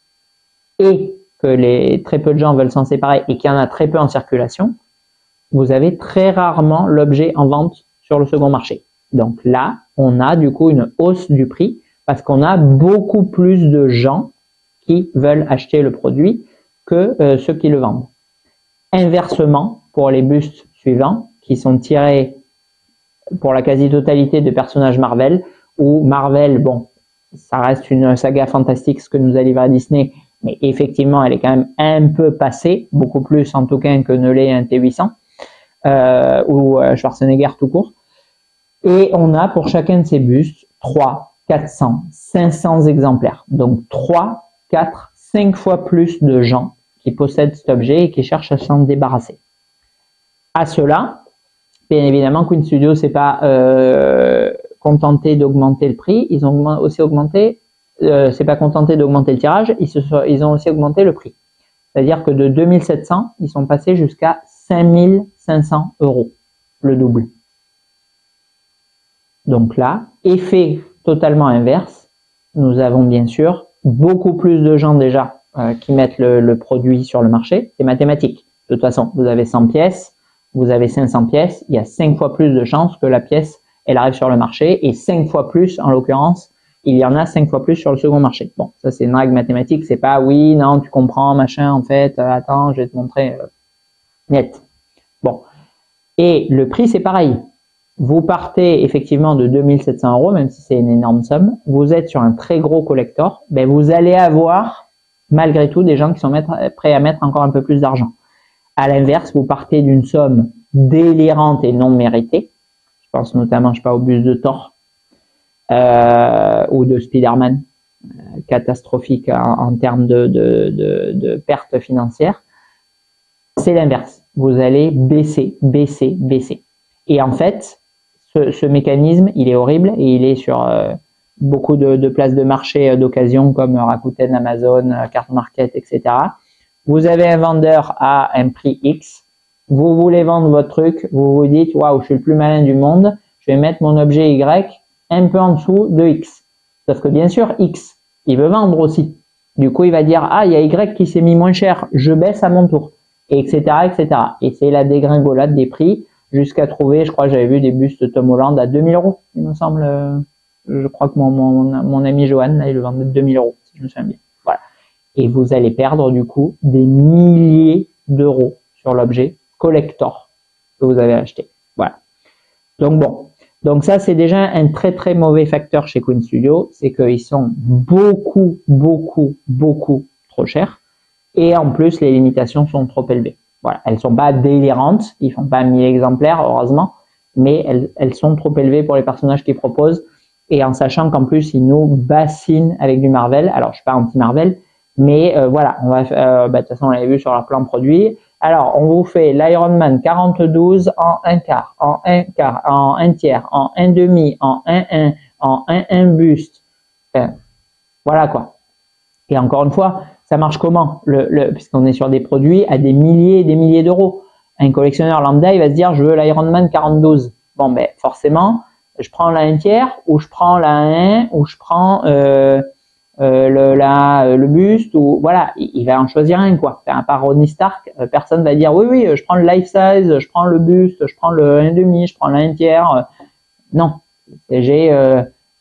et que très peu de gens veulent s'en séparer et qu'il y en a très peu en circulation, vous avez très rarement l'objet en vente sur le second marché. Donc là, on a du coup une hausse du prix parce qu'on a beaucoup plus de gens qui veulent acheter le produit que ceux qui le vendent. Inversement, pour les bustes suivants, qui sont tirés pour la quasi-totalité de personnages Marvel, où Marvel, bon, ça reste une saga fantastique, ce que nous a livré Disney, mais effectivement, elle est quand même un peu passée, beaucoup plus en tout cas que ne l'est un T800, ou Schwarzenegger tout court. Et on a pour chacun de ces bustes 3, 400, 500 exemplaires. Donc 3, 4, 5 fois plus de gens qui possèdent cet objet et qui cherchent à s'en débarrasser. À cela, bien évidemment, Queen Studio s'est pas contenté d'augmenter le prix. Ils ont aussi augmenté, c'est pas contenté d'augmenter le tirage, ils ont aussi augmenté le prix. C'est-à-dire que de 2700, ils sont passés jusqu'à 5500 €, le double. Donc là, effet totalement inverse, nous avons bien sûr beaucoup plus de gens déjà qui mettent le produit sur le marché. C'est mathématique. De toute façon, vous avez 100 pièces, vous avez 500 pièces, il y a 5 fois plus de chances que la pièce elle arrive sur le marché et 5 fois plus, en l'occurrence, il y en a 5 fois plus sur le second marché. Bon, ça c'est une règle mathématique, c'est pas oui, non, tu comprends, machin, en fait, attends, je vais te montrer net. Bon. Et le prix c'est pareil. Vous partez effectivement de 2700 €, même si c'est une énorme somme. Vous êtes sur un très gros collector. Ben vous allez avoir, malgré tout, des gens qui sont prêts à mettre encore un peu plus d'argent. À l'inverse, vous partez d'une somme délirante et non méritée. Je pense notamment, je sais pas, au buste de Thor ou de Spider-Man, catastrophique en termes de pertes financières. C'est l'inverse. Vous allez baisser, baisser, baisser. Et en fait, ce mécanisme, il est horrible et il est sur beaucoup de places de marché d'occasion comme Rakuten, Amazon, Card Market, etc. Vous avez un vendeur à un prix X, vous voulez vendre votre truc, vous vous dites waouh, je suis le plus malin du monde, je vais mettre mon objet Y un peu en dessous de X. Sauf que bien sûr, X, il veut vendre aussi. Du coup, il va dire ah, il y a Y qui s'est mis moins cher, je baisse à mon tour, et etc., etc. Et c'est la dégringolade des prix jusqu'à trouver, je crois que j'avais vu des bustes Tom Holland à 2000 €, il me semble. Je crois que mon ami Johan, là, il le vendait 2000 €, si je me souviens bien. Voilà. Et vous allez perdre du coup des milliers d'euros sur l'objet collector que vous avez acheté. Voilà. Donc bon, Donc ça, c'est déjà un très très mauvais facteur chez Queen Studio, c'est qu'ils sont beaucoup trop chers. Et en plus, les limitations sont trop élevées. Voilà, elles sont pas délirantes, ils font pas 1000 exemplaires, heureusement, mais elles sont trop élevées pour les personnages qu'ils proposent. Et en sachant qu'en plus, ils nous bassinent avec du Marvel. Alors, je suis pas anti-Marvel, mais voilà, on va de toute façon, on l'avait vu sur leur plan produit. Alors, on vous fait l'Iron Man 42 en 1 quart, en 1 quart, en 1 tiers, en 1 demi, en 1 en 1 buste. Enfin, voilà quoi. Et encore une fois, ça marche comment? Puisqu'on est sur des produits à des milliers et des milliers d'euros. Un collectionneur lambda, il va se dire, je veux l'Iron Man 42. Bon, ben forcément, je prends la 1 tiers, ou je prends la 1, ou je prends le buste, ou voilà, il va en choisir un quoi. Enfin, à part Ronnie Stark, personne va dire oui, je prends le life size, je prends le buste, je prends le 1,5, je prends la 1 tiers. Non, j'ai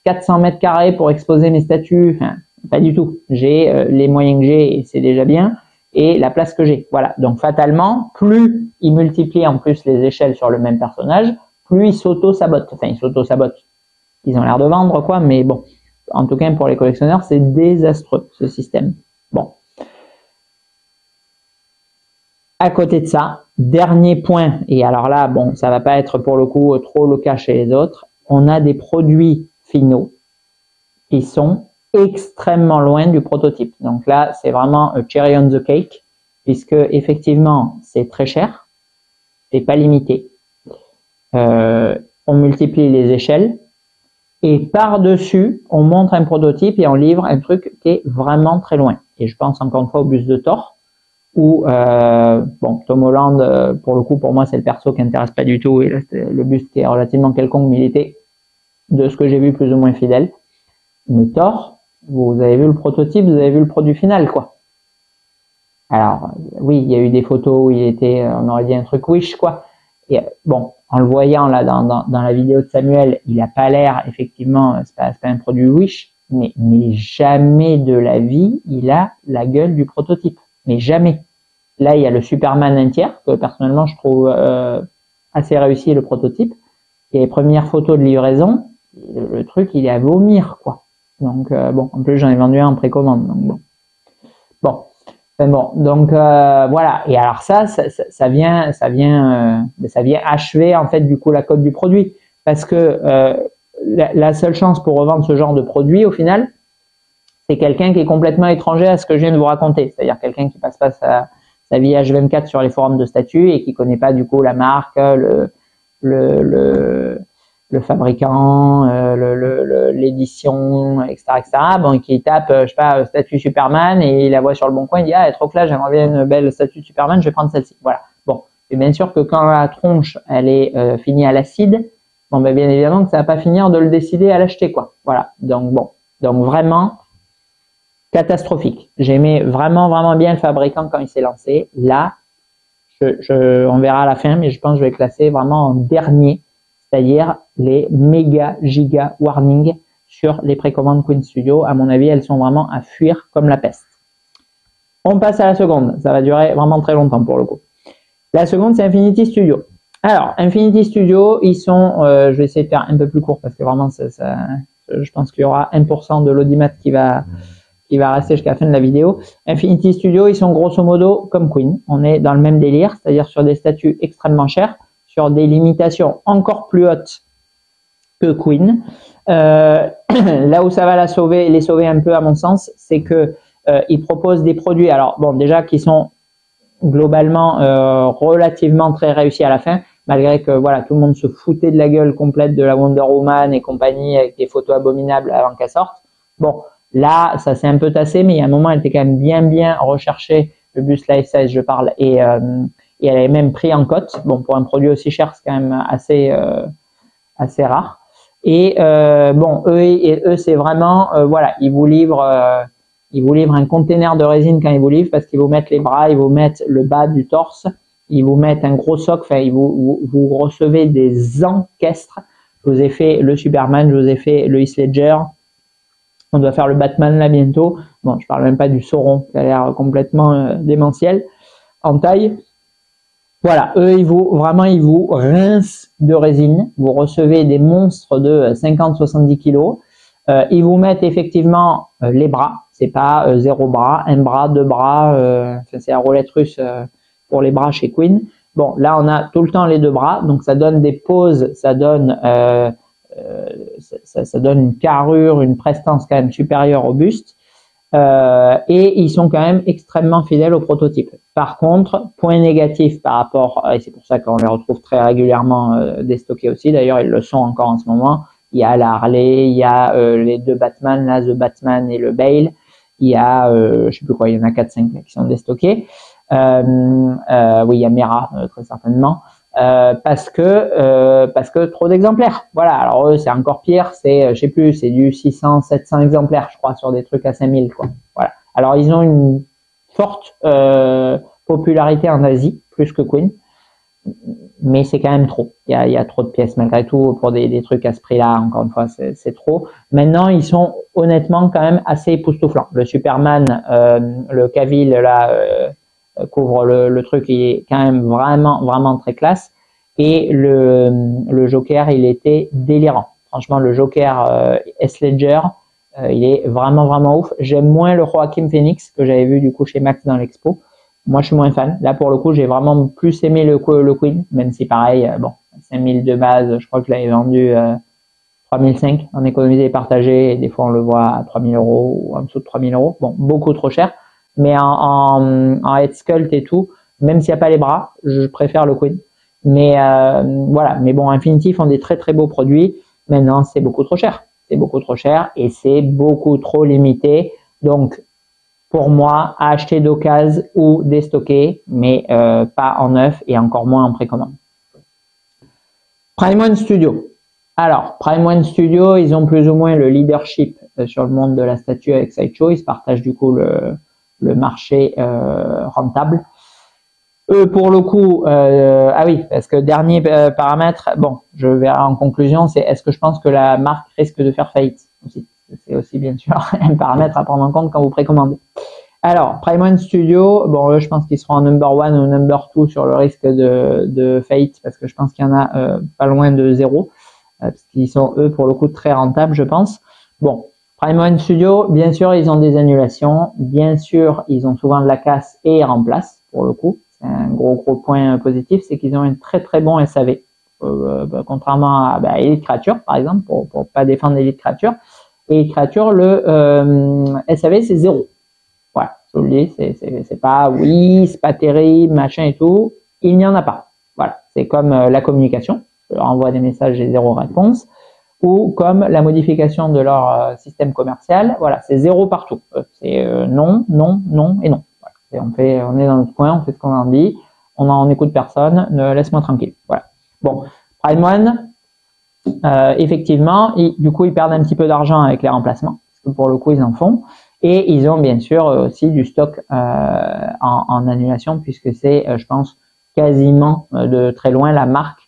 400 mètres carrés pour exposer mes statues. Enfin, pas du tout. J'ai les moyens que j'ai, et c'est déjà bien, et la place que j'ai. Voilà. Donc fatalement, plus il multiplie en plus les échelles sur le même personnage, plus il s'auto-sabote. Enfin, il s'auto-sabote. Ils ont l'air de vendre quoi, mais bon. En tout cas, pour les collectionneurs, c'est désastreux ce système. Bon. À côté de ça, dernier point, et alors là, bon, ça va pas être pour le coup trop le cas chez les autres, on a des produits finaux qui sont extrêmement loin du prototype. Donc là, c'est vraiment cherry on the cake, puisque effectivement, c'est très cher, c'est pas limité. On multiplie les échelles, et par-dessus, on montre un prototype et on livre un truc qui est vraiment très loin. Et je pense encore une fois au buste de Thor, où bon, Tom Holland, pour le coup, pour moi, c'est le perso qui n'intéresse pas du tout. Et là, le buste qui est relativement quelconque, mais il était, de ce que j'ai vu, plus ou moins fidèle. Mais Thor, vous avez vu le prototype, vous avez vu le produit final, quoi. Alors, oui, il y a eu des photos où il était, on aurait dit un truc Wish, quoi. Et bon, en le voyant là dans la vidéo de Samuel, il a pas l'air, effectivement, c'est pas un produit Wish, mais jamais de la vie, il a la gueule du prototype. Mais jamais. Là, il y a le Superman 1 tiers, que personnellement, je trouve assez réussi, le prototype. Et les premières photos de livraison, le truc, il est à vomir, quoi. Donc, bon, en plus, j'en ai vendu un en précommande. Donc, bon. Bon. Enfin, bon. Donc, voilà. Et alors, ça vient achever, en fait, du coup, la cote du produit. Parce que la seule chance pour revendre ce genre de produit, au final, c'est quelqu'un qui est complètement étranger à ce que je viens de vous raconter. C'est-à-dire quelqu'un qui passe pas sa vie H24 sur les forums de statues et qui connaît pas, du coup, la marque, le fabricant, l'édition, etc., etc. Bon, qui tape, je sais pas, statue Superman et il la voit sur le bon coin, il dit, ah, elle est trop classe, j'aimerais bien une belle statue de Superman, je vais prendre celle-ci. Voilà. Bon. Et bien sûr que quand la tronche, elle est finie à l'acide, bon, ben, bien évidemment que ça va pas finir de le décider à l'acheter, quoi. Voilà. Donc, bon. Donc, vraiment, catastrophique. J'aimais vraiment bien le fabricant quand il s'est lancé. Là, on verra à la fin, mais je pense que je vais classer vraiment en dernier, c'est-à-dire les méga giga warnings sur les précommandes Queen Studio. À mon avis, elles sont vraiment à fuir comme la peste. On passe à la seconde. Ça va durer vraiment très longtemps pour le coup. La seconde, c'est Infinity Studio. Alors, Infinity Studio, ils sont, je vais essayer de faire un peu plus court parce que vraiment, je pense qu'il y aura 1% de l'audimat qui va rester jusqu'à la fin de la vidéo. Infinity Studio, ils sont grosso modo comme Queen. On est dans le même délire, c'est-à-dire sur des statuts extrêmement chers, sur des limitations encore plus hautes que Queen. Là où ça va les sauver un peu à mon sens, c'est que ils proposent des produits, alors bon, déjà qui sont globalement relativement très réussis à la fin, malgré que voilà, tout le monde se foutait de la gueule complète de la Wonder Woman et compagnie avec des photos abominables avant qu'elle sorte. Bon, là, ça s'est un peu tassé, mais il y a un moment, elle était quand même bien recherchée, le buste life size, je parle, et elle avait même pris en cote. Bon, pour un produit aussi cher, c'est quand même assez rare. Et bon, eux, c'est vraiment, voilà, ils vous livrent un container de résine quand ils vous livrent, parce qu'ils vous mettent les bras, ils vous mettent le bas du torse, ils vous mettent un gros socle, enfin, vous recevez des encaistres. Je vous ai fait le Superman, je vous ai fait le Heath Ledger. On doit faire le Batman là bientôt. Bon, je parle même pas du Sauron qui a l'air complètement démentiel en taille. Voilà, eux, ils vous rincent de résine. Vous recevez des monstres de 50-70 kilos. Ils vous mettent effectivement les bras. C'est pas 0 bras, 1 bras, 2 bras. C'est la roulette russe pour les bras chez Queen. Bon, là, on a tout le temps les 2 bras. Donc, ça donne des poses, ça donne une carrure, une prestance quand même supérieure au buste. Et ils sont quand même extrêmement fidèles au prototype. Par contre, point négatif par rapport, et c'est pour ça qu'on les retrouve très régulièrement déstockés aussi, d'ailleurs ils le sont encore en ce moment, il y a la Harley, il y a les 2 Batman, là, The Batman et le Bale, il y a, je sais plus quoi, il y en a 4-5 qui sont déstockés, oui, il y a Mera, très certainement, parce que trop d'exemplaires. Voilà, alors eux c'est encore pire, c'est je sais plus, c'est du 600-700 exemplaires je crois sur des trucs à 5000 quoi. Voilà. Alors ils ont une forte popularité en Asie, plus que Queen, mais c'est quand même trop. Il y a trop de pièces malgré tout pour des trucs à ce prix-là. Encore une fois, c'est trop. Maintenant, ils sont honnêtement quand même assez époustouflants. Le Superman, le Cavill là. Couvre le truc, il est quand même vraiment très classe. Et le Joker, il était délirant. Franchement, le Joker S Ledger, il est vraiment ouf. J'aime moins le Joaquin Phoenix que j'avais vu du coup chez Max dans l'expo. Moi, je suis moins fan. Là, pour le coup, j'ai vraiment plus aimé le Queen, même si pareil, bon, 5000 de base, je crois que je l'avais vendu 3005 en économisé et partagé. Et des fois, on le voit à 3000 euros ou en dessous de 3000 euros. Bon, beaucoup trop cher. Mais en head sculpt et tout, même s'il n'y a pas les bras, je préfère le Queen. Mais voilà, mais bon, Infinity font des très beaux produits. Maintenant, c'est beaucoup trop cher. C'est beaucoup trop cher et c'est beaucoup trop limité. Donc, pour moi, à acheter d'occasion ou déstocker, mais pas en neuf et encore moins en précommande. Prime One Studio. Alors, Prime One Studio, ils ont plus ou moins le leadership sur le monde de la statue avec Sideshow. Ils se partagent du coup le marché rentable. Eux, pour le coup, ah oui, parce que dernier paramètre, bon, je verrai en conclusion, c'est est-ce que je pense que la marque risque de faire faillite aussi. C'est aussi bien sûr un paramètre à prendre en compte quand vous précommandez. Alors, Prime One Studio, bon, eux, je pense qu'ils seront en number 1 ou number 2 sur le risque de faillite, parce que je pense qu'il y en a pas loin de 0, parce qu'ils sont, eux, pour le coup, très rentables, je pense. Bon, Prime One Studio, bien sûr, ils ont des annulations. Bien sûr, ils ont souvent de la casse et ils remplacent, pour le coup. C'est un gros point positif, c'est qu'ils ont un très bon SAV. Contrairement à Elite Creature, par exemple, pour pas défendre Elite Creature. Elite Creature, le SAV, c'est 0. Voilà, je vous le dis, c'est pas, oui, c'est pas terrible, machin et tout. Il n'y en a pas. Voilà, c'est comme la communication. Je leur envoie des messages, j'ai 0 réponse. Ou comme la modification de leur système commercial, voilà, c'est 0 partout. C'est non et non. Voilà. On est dans notre coin, on fait ce qu'on en dit, on écoute personne, laisse-moi tranquille. Voilà. Bon, Prime One, effectivement, du coup, ils perdent un petit peu d'argent avec les remplacements, parce que pour le coup, ils en font. Et ils ont bien sûr aussi du stock en annulation, puisque c'est, je pense, quasiment de très loin la marque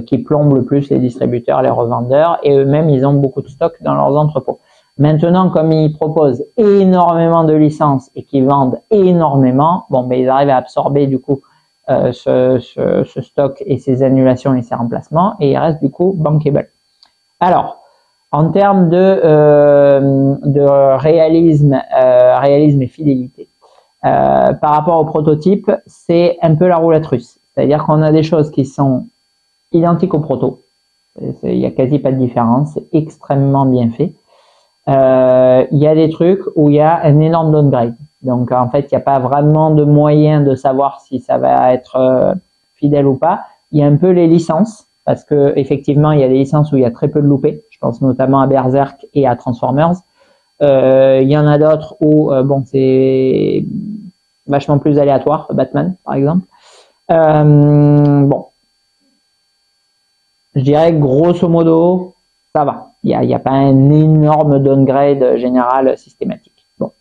qui plombe le plus les distributeurs, les revendeurs, et eux-mêmes, ils ont beaucoup de stock dans leurs entrepôts. Maintenant, comme ils proposent énormément de licences et qu'ils vendent énormément, bon, ben, ils arrivent à absorber du coup ce stock et ces annulations et ces remplacements, et ils restent du coup bankable. Alors, en termes de réalisme et fidélité, par rapport au prototype, c'est un peu la roulette russe. C'est-à-dire qu'on a des choses qui sont identiques au proto. Il y a quasi pas de différence. C'est extrêmement bien fait. Il y a des trucs où il y a un énorme downgrade. Donc, en fait, il n'y a pas vraiment de moyen de savoir si ça va être fidèle ou pas. Il y a un peu les licences, parce que effectivement, il y a des licences où il y a très peu de loupés. Je pense notamment à Berserk et à Transformers. Il y en a d'autres où, bon, c'est vachement plus aléatoire. Batman, par exemple. Bon. Je dirais grosso modo, ça va. Il y a pas un énorme downgrade général systématique. Bon.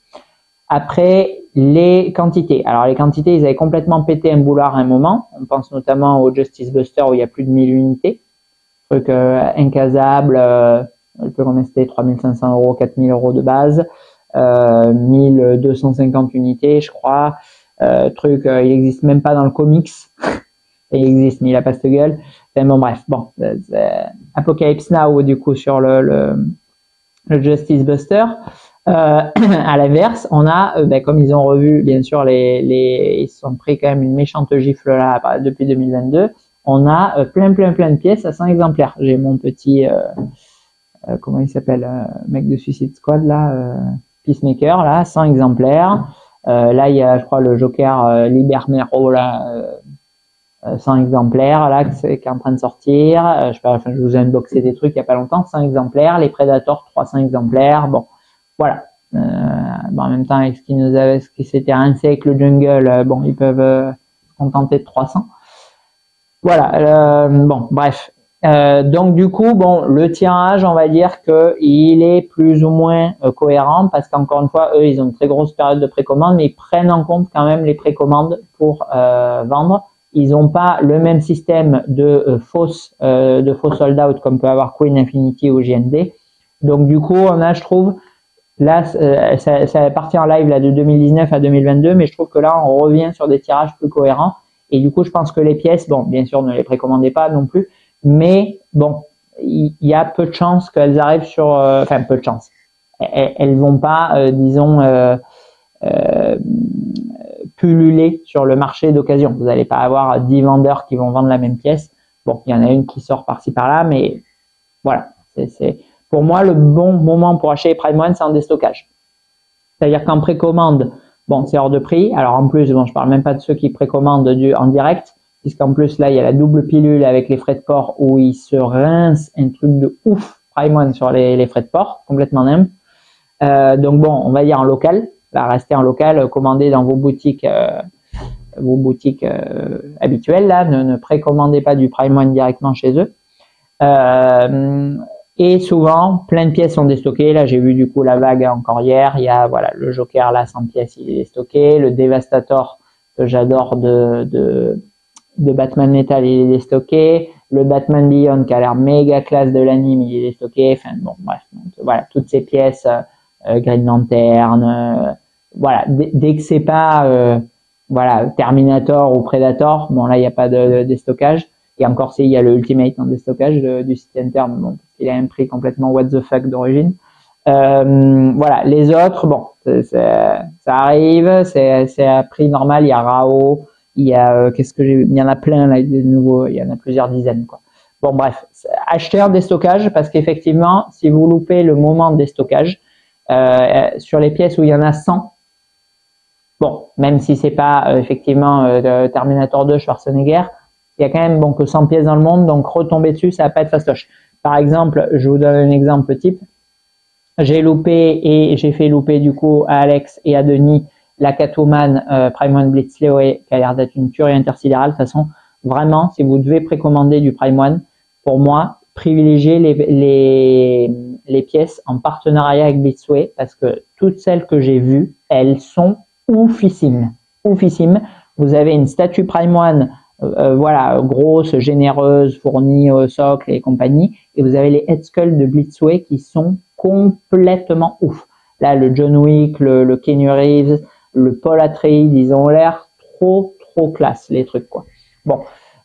Après, les quantités. Alors, les quantités, ils avaient complètement pété un boulard à un moment. On pense notamment au Justice Buster où il y a plus de 1000 unités. Truc incasable. Je peux combien c'était 3500 euros, 4000 euros de base. 1250 unités, je crois. Il n'existe même pas dans le comics. il existe, mais il a pas cette gueule. Enfin, bon, bref, bon, Apocalypse Now, du coup, sur le Justice Buster. À l'inverse, on a, comme ils ont revu, bien sûr, ils se sont pris quand même une méchante gifle là depuis 2022. On a plein de pièces à 100 exemplaires. J'ai mon petit, comment il s'appelle, mec de Suicide Squad là, Peacemaker là, 100 exemplaires. Là, il y a, je crois, le Joker Libermero là. 100 exemplaires là qui est en train de sortir. Je sais pas, enfin, je vous ai unboxé des trucs il y a pas longtemps. 100 exemplaires. Les Predators 300 exemplaires. Bon, voilà. En même temps, avec ce qui s'était rincé avec le jungle, bon, ils peuvent se contenter de 300. Voilà. Bon, bref. Donc du coup, bon, le tirage, on va dire que il est plus ou moins cohérent parce qu'encore une fois, eux, ils ont une très grosse période de précommande, mais ils prennent en compte quand même les précommandes pour vendre. Ils n'ont pas le même système de faux sold out comme peut avoir Queen Infinity ou JND. Donc du coup, on a, je trouve, là, ça est parti en live là de 2019 à 2022, mais je trouve que là, on revient sur des tirages plus cohérents. Et du coup, je pense que les pièces, bon, bien sûr, ne les précommandez pas non plus, mais bon, il y a peu de chances qu'elles arrivent sur, enfin peu de chances. Elles vont pas, disons, pulluler sur le marché d'occasion. Vous n'allez pas avoir 10 vendeurs qui vont vendre la même pièce. Bon, il y en a une qui sort par-ci par-là, mais voilà. Pour moi, le bon moment pour acheter les Prime One, c'est en déstockage. C'est-à-dire qu'en précommande, bon, c'est hors de prix. Alors en plus, bon, je parle même pas de ceux qui précommandent en direct, puisqu'en plus là, il y a la double pilule avec les frais de port où ils se rincent un truc de ouf, Prime One sur les frais de port, complètement même. Donc bon, on va dire en local, là, restez en local, commandez dans vos boutiques habituelles, là, ne précommandez pas du Prime One directement chez eux. Et souvent, plein de pièces sont déstockées. Là, j'ai vu du coup la vague encore hier. Il y a voilà le Joker là 100 pièces, il est déstocké. Le Devastator que j'adore de Batman Metal, il est déstocké. Le Batman Beyond qui a l'air méga classe de l'anime, il est déstocké. Enfin bon, bref, donc, voilà toutes ces pièces, Green Lantern, voilà. Dès que c'est pas voilà Terminator ou Predator, bon là il n'y a pas de déstockage. Et encore, il y a le Ultimate en déstockage du site interne. Bon, il a un prix complètement what the fuck d'origine. Voilà, les autres, bon, ça arrive, c'est à prix normal. Il y a Rao, il y a il y en a plein là, de nouveaux, il y en a plusieurs dizaines quoi. Bon bref, achetez un déstockage parce qu'effectivement, si vous loupez le moment de déstockage sur les pièces où il y en a 100, bon, même si c'est pas effectivement Terminator 2 Schwarzenegger. Il y a quand même bon, que 100 pièces dans le monde, donc retomber dessus, ça va pas être fastoche. Par exemple, je vous donne un exemple type. J'ai fait louper du coup à Alex et à Denis la Catwoman Prime One Blitz Leeway qui a l'air d'être une tuerie intersidérale. De toute façon, vraiment, si vous devez précommander du Prime One, pour moi, privilégiez les pièces en partenariat avec Blitzway parce que toutes celles que j'ai vues, elles sont oufissimes. Oufissimes. Vous avez une statue Prime One voilà, grosse, généreuse, fournie au socle et compagnie. Et vous avez les head skulls de Blitzway qui sont complètement ouf. Là, le John Wick, le Keanu Reeves, le Paul Atreides, ils ont l'air trop classe, les trucs, quoi. Bon,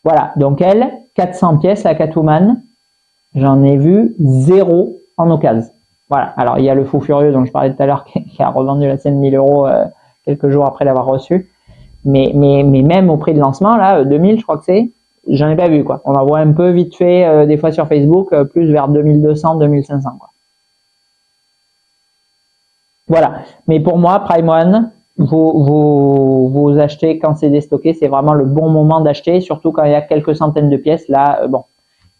voilà. Donc, elle, 400 pièces, la Catwoman. J'en ai vu 0 en occasion. Voilà. Alors, il y a le fou furieux dont je parlais tout à l'heure qui a revendu la scène 1000 € quelques jours après l'avoir reçu. Mais même au prix de lancement, là, 2000, je crois que c'est, j'en ai pas vu, quoi. On en voit un peu vite fait, des fois sur Facebook, plus vers 2200, 2500, quoi. Voilà. Mais pour moi, Prime One, vous achetez quand c'est déstocké, c'est vraiment le bon moment d'acheter, surtout quand il y a quelques centaines de pièces. Là, bon,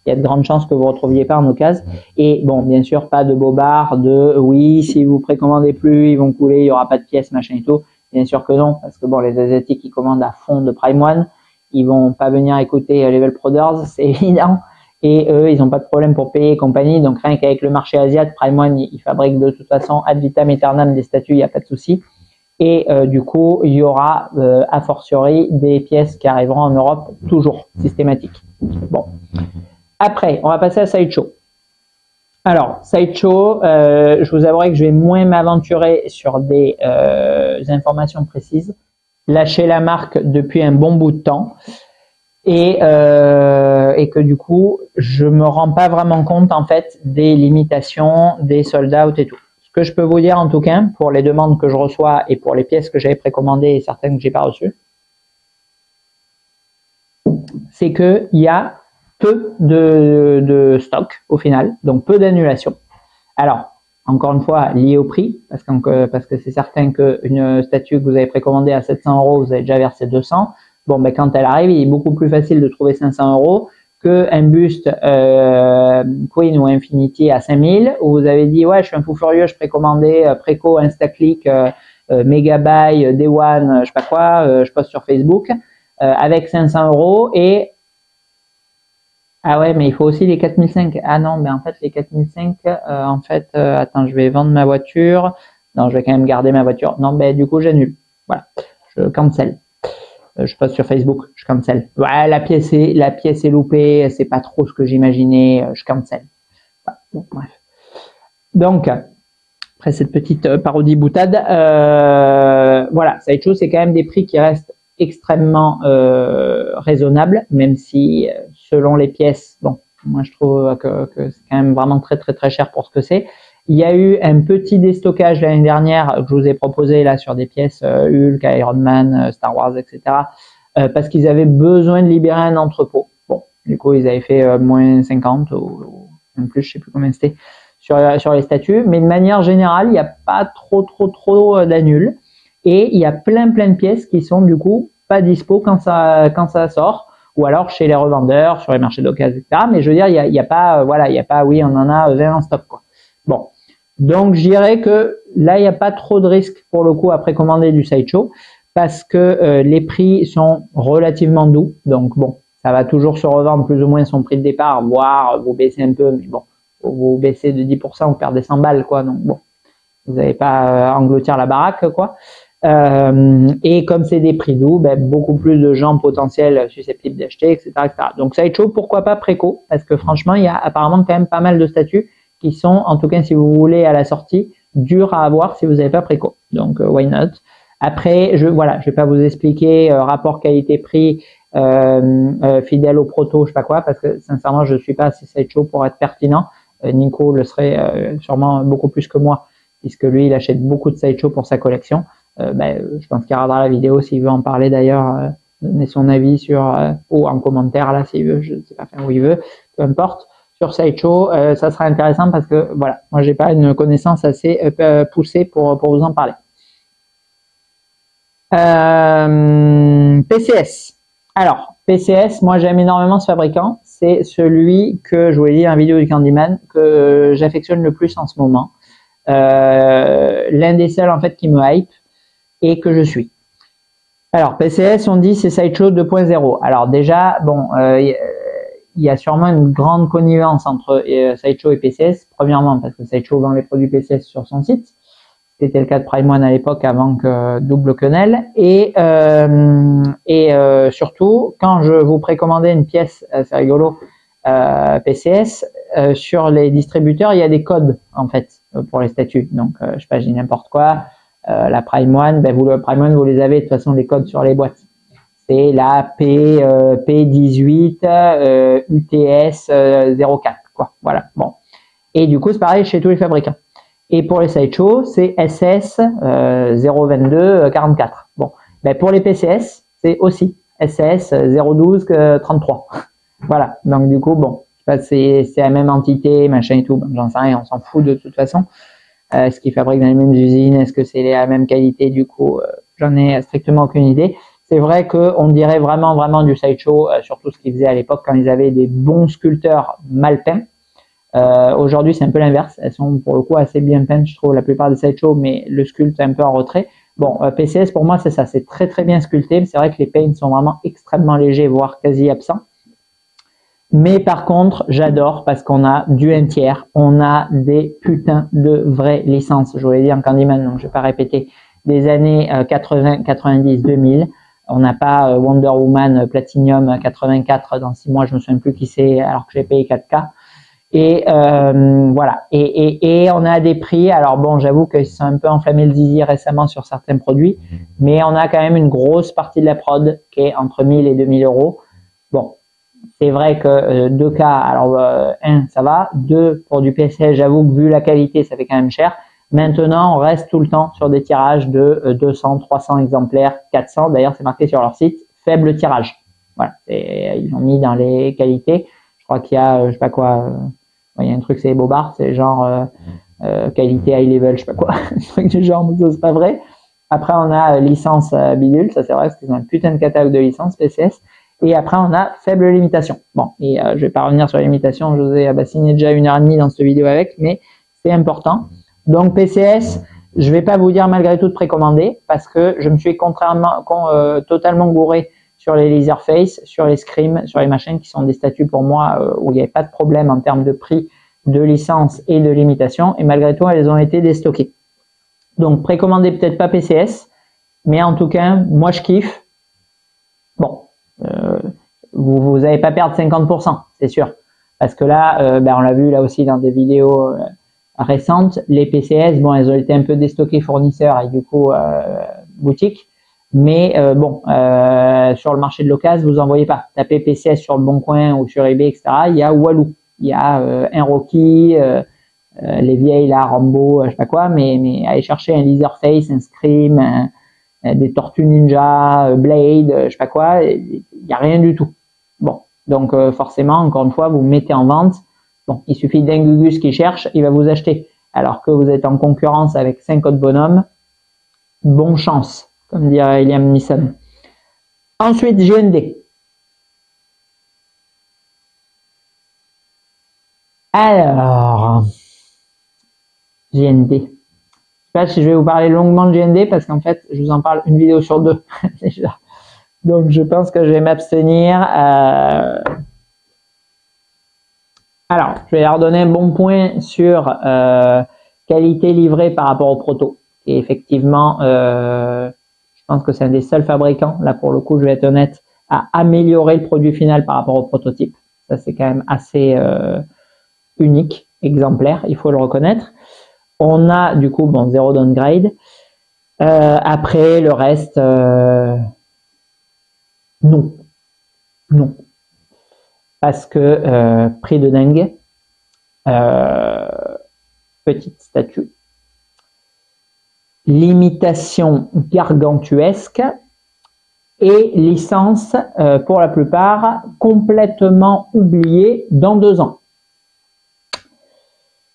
il y a de grandes chances que vous ne retrouviez pas en occasion. Et bon, bien sûr, pas de bobard, oui, si vous précommandez plus, ils vont couler, il n'y aura pas de pièces, machin et tout. Bien sûr que non, parce que bon, les Asiatiques, ils commandent à fond de Prime One. Ils vont pas venir écouter Level Brothers, c'est évident. Et eux, ils n'ont pas de problème pour payer et compagnie. Donc, rien qu'avec le marché asiatique, Prime One, ils fabriquent de toute façon ad vitam aeternam des statues, il n'y a pas de souci. Et du coup, il y aura a fortiori des pièces qui arriveront en Europe toujours, systématiques. Bon. Après, on va passer à Sideshow. Alors, Sideshow, je vous avouerai que je vais moins m'aventurer sur des informations précises. Lâcher la marque depuis un bon bout de temps. et que du coup, je me rends pas vraiment compte en fait des limitations, des sold out et tout. Ce que je peux vous dire en tout cas, pour les demandes que je reçois et pour les pièces que j'avais précommandées et certaines que j'ai pas reçues, c'est qu'il y a peu de stock au final, donc peu d'annulations. Alors, encore une fois, lié au prix, parce que c'est certain qu'une statue que vous avez précommandée à 700 €, vous avez déjà versé 200. Bon, ben, quand elle arrive, il est beaucoup plus facile de trouver 500 € qu'un buste Queen ou Infinity à 5000, où vous avez dit, ouais, je suis un fou furieux, je précommandais Préco, Instaclick, Megabuy, Day One, je sais pas quoi, je poste sur Facebook, avec 500 € et ah ouais, mais il faut aussi les 4005. Ah non, mais en fait, les 4005, en fait, attends, je vais vendre ma voiture. Non, je vais quand même garder ma voiture. Non, ben du coup, j'annule. Voilà, je cancel. Je poste sur Facebook, je cancel. Ouais, la pièce est loupée, c'est pas trop ce que j'imaginais, je cancel. Voilà, bon, bref. Donc, après cette petite parodie boutade, voilà, Sideshow, c'est quand même des prix qui restent extrêmement raisonnable, même si selon les pièces, bon, moi je trouve que c'est quand même vraiment très cher pour ce que c'est. Il y a eu un petit déstockage l'année dernière que je vous ai proposé là sur des pièces Hulk, Iron Man, Star Wars, etc. Parce qu'ils avaient besoin de libérer un entrepôt. Bon, du coup ils avaient fait moins 50 ou même plus, je sais plus combien c'était sur les statues, mais de manière générale, il n'y a pas trop d'annuls. Et il y a plein de pièces qui sont du coup pas dispo quand ça sort, ou alors chez les revendeurs, sur les marchés d'occasion, etc. Mais je veux dire, il y a pas, voilà, il y a pas, oui, on en a 20 en stock, quoi. Bon. Donc, je dirais que là, il n'y a pas trop de risque pour le coup à précommander du Sideshow parce que les prix sont relativement doux. Donc, bon, ça va toujours se revendre plus ou moins son prix de départ, voire vous baissez un peu, mais bon, vous baissez de 10%, vous perdez 100 balles, quoi. Donc, bon, vous n'allez pas engloutir la baraque, quoi. Et comme c'est des prix doux, ben, beaucoup plus de gens potentiels susceptibles d'acheter, etc., etc. Donc Sideshow, pourquoi pas préco? Parce que franchement, il y a apparemment quand même pas mal de statues qui sont, en tout cas si vous voulez à la sortie, dures à avoir si vous n'avez pas préco. Donc why not? Après, voilà, je vais pas vous expliquer rapport qualité-prix fidèle au proto, je sais pas quoi, parce que sincèrement, je suis pas assez Sideshow pour être pertinent. Nico le serait sûrement beaucoup plus que moi, puisque lui, il achète beaucoup de Sideshow pour sa collection. Je pense qu'il regardera la vidéo s'il veut en parler d'ailleurs, donner son avis sur ou en commentaire là s'il veut, je ne sais pas faire où il veut, peu importe. Sur Sideshow, ça sera intéressant parce que voilà, moi j'ai pas une connaissance assez poussée pour vous en parler. PCS. Alors PCS, moi j'aime énormément ce fabricant. C'est celui que je vous l'ai dit dans la vidéo du Candyman que j'affectionne le plus en ce moment. L'un des seuls en fait qui me hype et que je suis. Alors PCS, on dit c'est Sideshow 2.0. Alors déjà, bon, il y a sûrement une grande connivence entre Sideshow et PCS. Premièrement, parce que Sideshow vend les produits PCS sur son site. C'était le cas de Prime One à l'époque avant que double quenelle. Et surtout, quand je vous précommandais une pièce, c'est rigolo, PCS, sur les distributeurs, il y a des codes en fait pour les statuts. Donc, je sais pas, je dis n'importe quoi. La Prime One, ben le Prime One, vous les avez de toute façon les codes sur les boîtes. C'est la P18 UTS 04, quoi. Voilà. Bon. Et du coup, c'est pareil chez tous les fabricants. Et pour les Sideshow, c'est SS 022 44. Bon. Ben pour les PCS, c'est aussi SS 012 33. Voilà. Donc du coup, bon, c'est la même entité, machin et tout. Bon, j'en sais rien, on s'en fout de toute façon. Est-ce qu'ils fabriquent dans les mêmes usines? Est-ce que c'est la même qualité? Du coup, j'en ai strictement aucune idée. C'est vrai qu'on dirait vraiment du Sideshow, surtout ce qu'ils faisaient à l'époque quand ils avaient des bons sculpteurs mal peints. Aujourd'hui, c'est un peu l'inverse. Elles sont pour le coup assez bien peintes, je trouve, la plupart des Sideshow, mais le sculpte est un peu en retrait. Bon, PCS, pour moi, c'est ça. C'est très bien sculpté. C'est vrai que les paints sont vraiment extrêmement légers, voire quasi absents. Mais par contre, j'adore parce qu'on a du 1 tiers, on a des putains de vraies licences. Je vous l'ai dit en Candyman, donc je vais pas répéter, des années 80, 90, 2000. On n'a pas Wonder Woman Platinum 84 dans 6 mois, je me souviens plus qui c'est, alors que j'ai payé 4K. Et voilà. Et on a des prix. Alors bon, j'avoue qu'ils se sont un peu enflammés le zizi récemment sur certains produits, mais on a quand même une grosse partie de la prod qui est entre 1000 et 2000 euros. Bon, c'est vrai que 2 cas, alors 1, ça va. 2, pour du PCS, j'avoue que vu la qualité, ça fait quand même cher. Maintenant, on reste tout le temps sur des tirages de 200, 300 exemplaires, 400. D'ailleurs, c'est marqué sur leur site, faible tirage. Voilà, et ils l'ont mis dans les qualités. Je crois qu'il y a, je sais pas quoi, il y a un truc, c'est les bobards, c'est genre qualité high level, je sais pas quoi, un truc du genre, mais ça c'est pas vrai. Après, on a licence bidule, ça c'est vrai, c'est un putain de catalogue de licence PCS. Et après, on a faible limitation. Bon, et je vais pas revenir sur les limitations, je vous ai bassiné déjà 1h30 dans cette vidéo avec, mais c'est important. Donc PCS, je vais pas vous dire malgré tout de précommander, parce que je me suis totalement gouré sur les Laserface, sur les Scream, sur les machines qui sont des statuts pour moi où il n'y avait pas de problème en termes de prix, de licence et de limitation, et malgré tout, elles ont été déstockées. Donc précommandez peut-être pas PCS, mais en tout cas, moi je kiffe. Bon, vous n'allez pas perdre 50%, c'est sûr. Parce que là, on l'a vu là aussi dans des vidéos récentes, les PCS, bon, elles ont été un peu déstockées fournisseurs et du coup boutique. Mais sur le marché de l'occasion, vous en voyez pas. Tapez PCS sur le Bon Coin ou sur eBay, etc. Il y a Walou, il y a un Rocky, les vieilles là, Rambo, je sais pas quoi, mais allez chercher un Laserface, un Scream, des Tortues Ninja, Blade, je sais pas quoi, il y a rien du tout. Bon, donc forcément, encore une fois, vous mettez en vente. Bon, il suffit d'un Gugus qui cherche, il va vous acheter. Alors que vous êtes en concurrence avec 5 autres bonhommes, bonne chance, comme dirait Liam Neeson. Ensuite, GND. Alors, GND. Je sais pas si je vais vous parler longuement de GND parce qu'en fait, je vous en parle une vidéo sur 2 déjà. Donc, je pense que je vais m'abstenir. Alors, je vais leur donner un bon point sur qualité livrée par rapport au proto. Et effectivement, je pense que c'est un des seuls fabricants, là pour le coup, je vais être honnête, à améliorer le produit final par rapport au prototype. Ça, c'est quand même assez unique, exemplaire, il faut le reconnaître. On a du coup, bon, 0 downgrade. Après, le reste, non. Non. Parce que prix de dingue, petite statue, limitation gargantuesque et licence pour la plupart complètement oubliée dans 2 ans.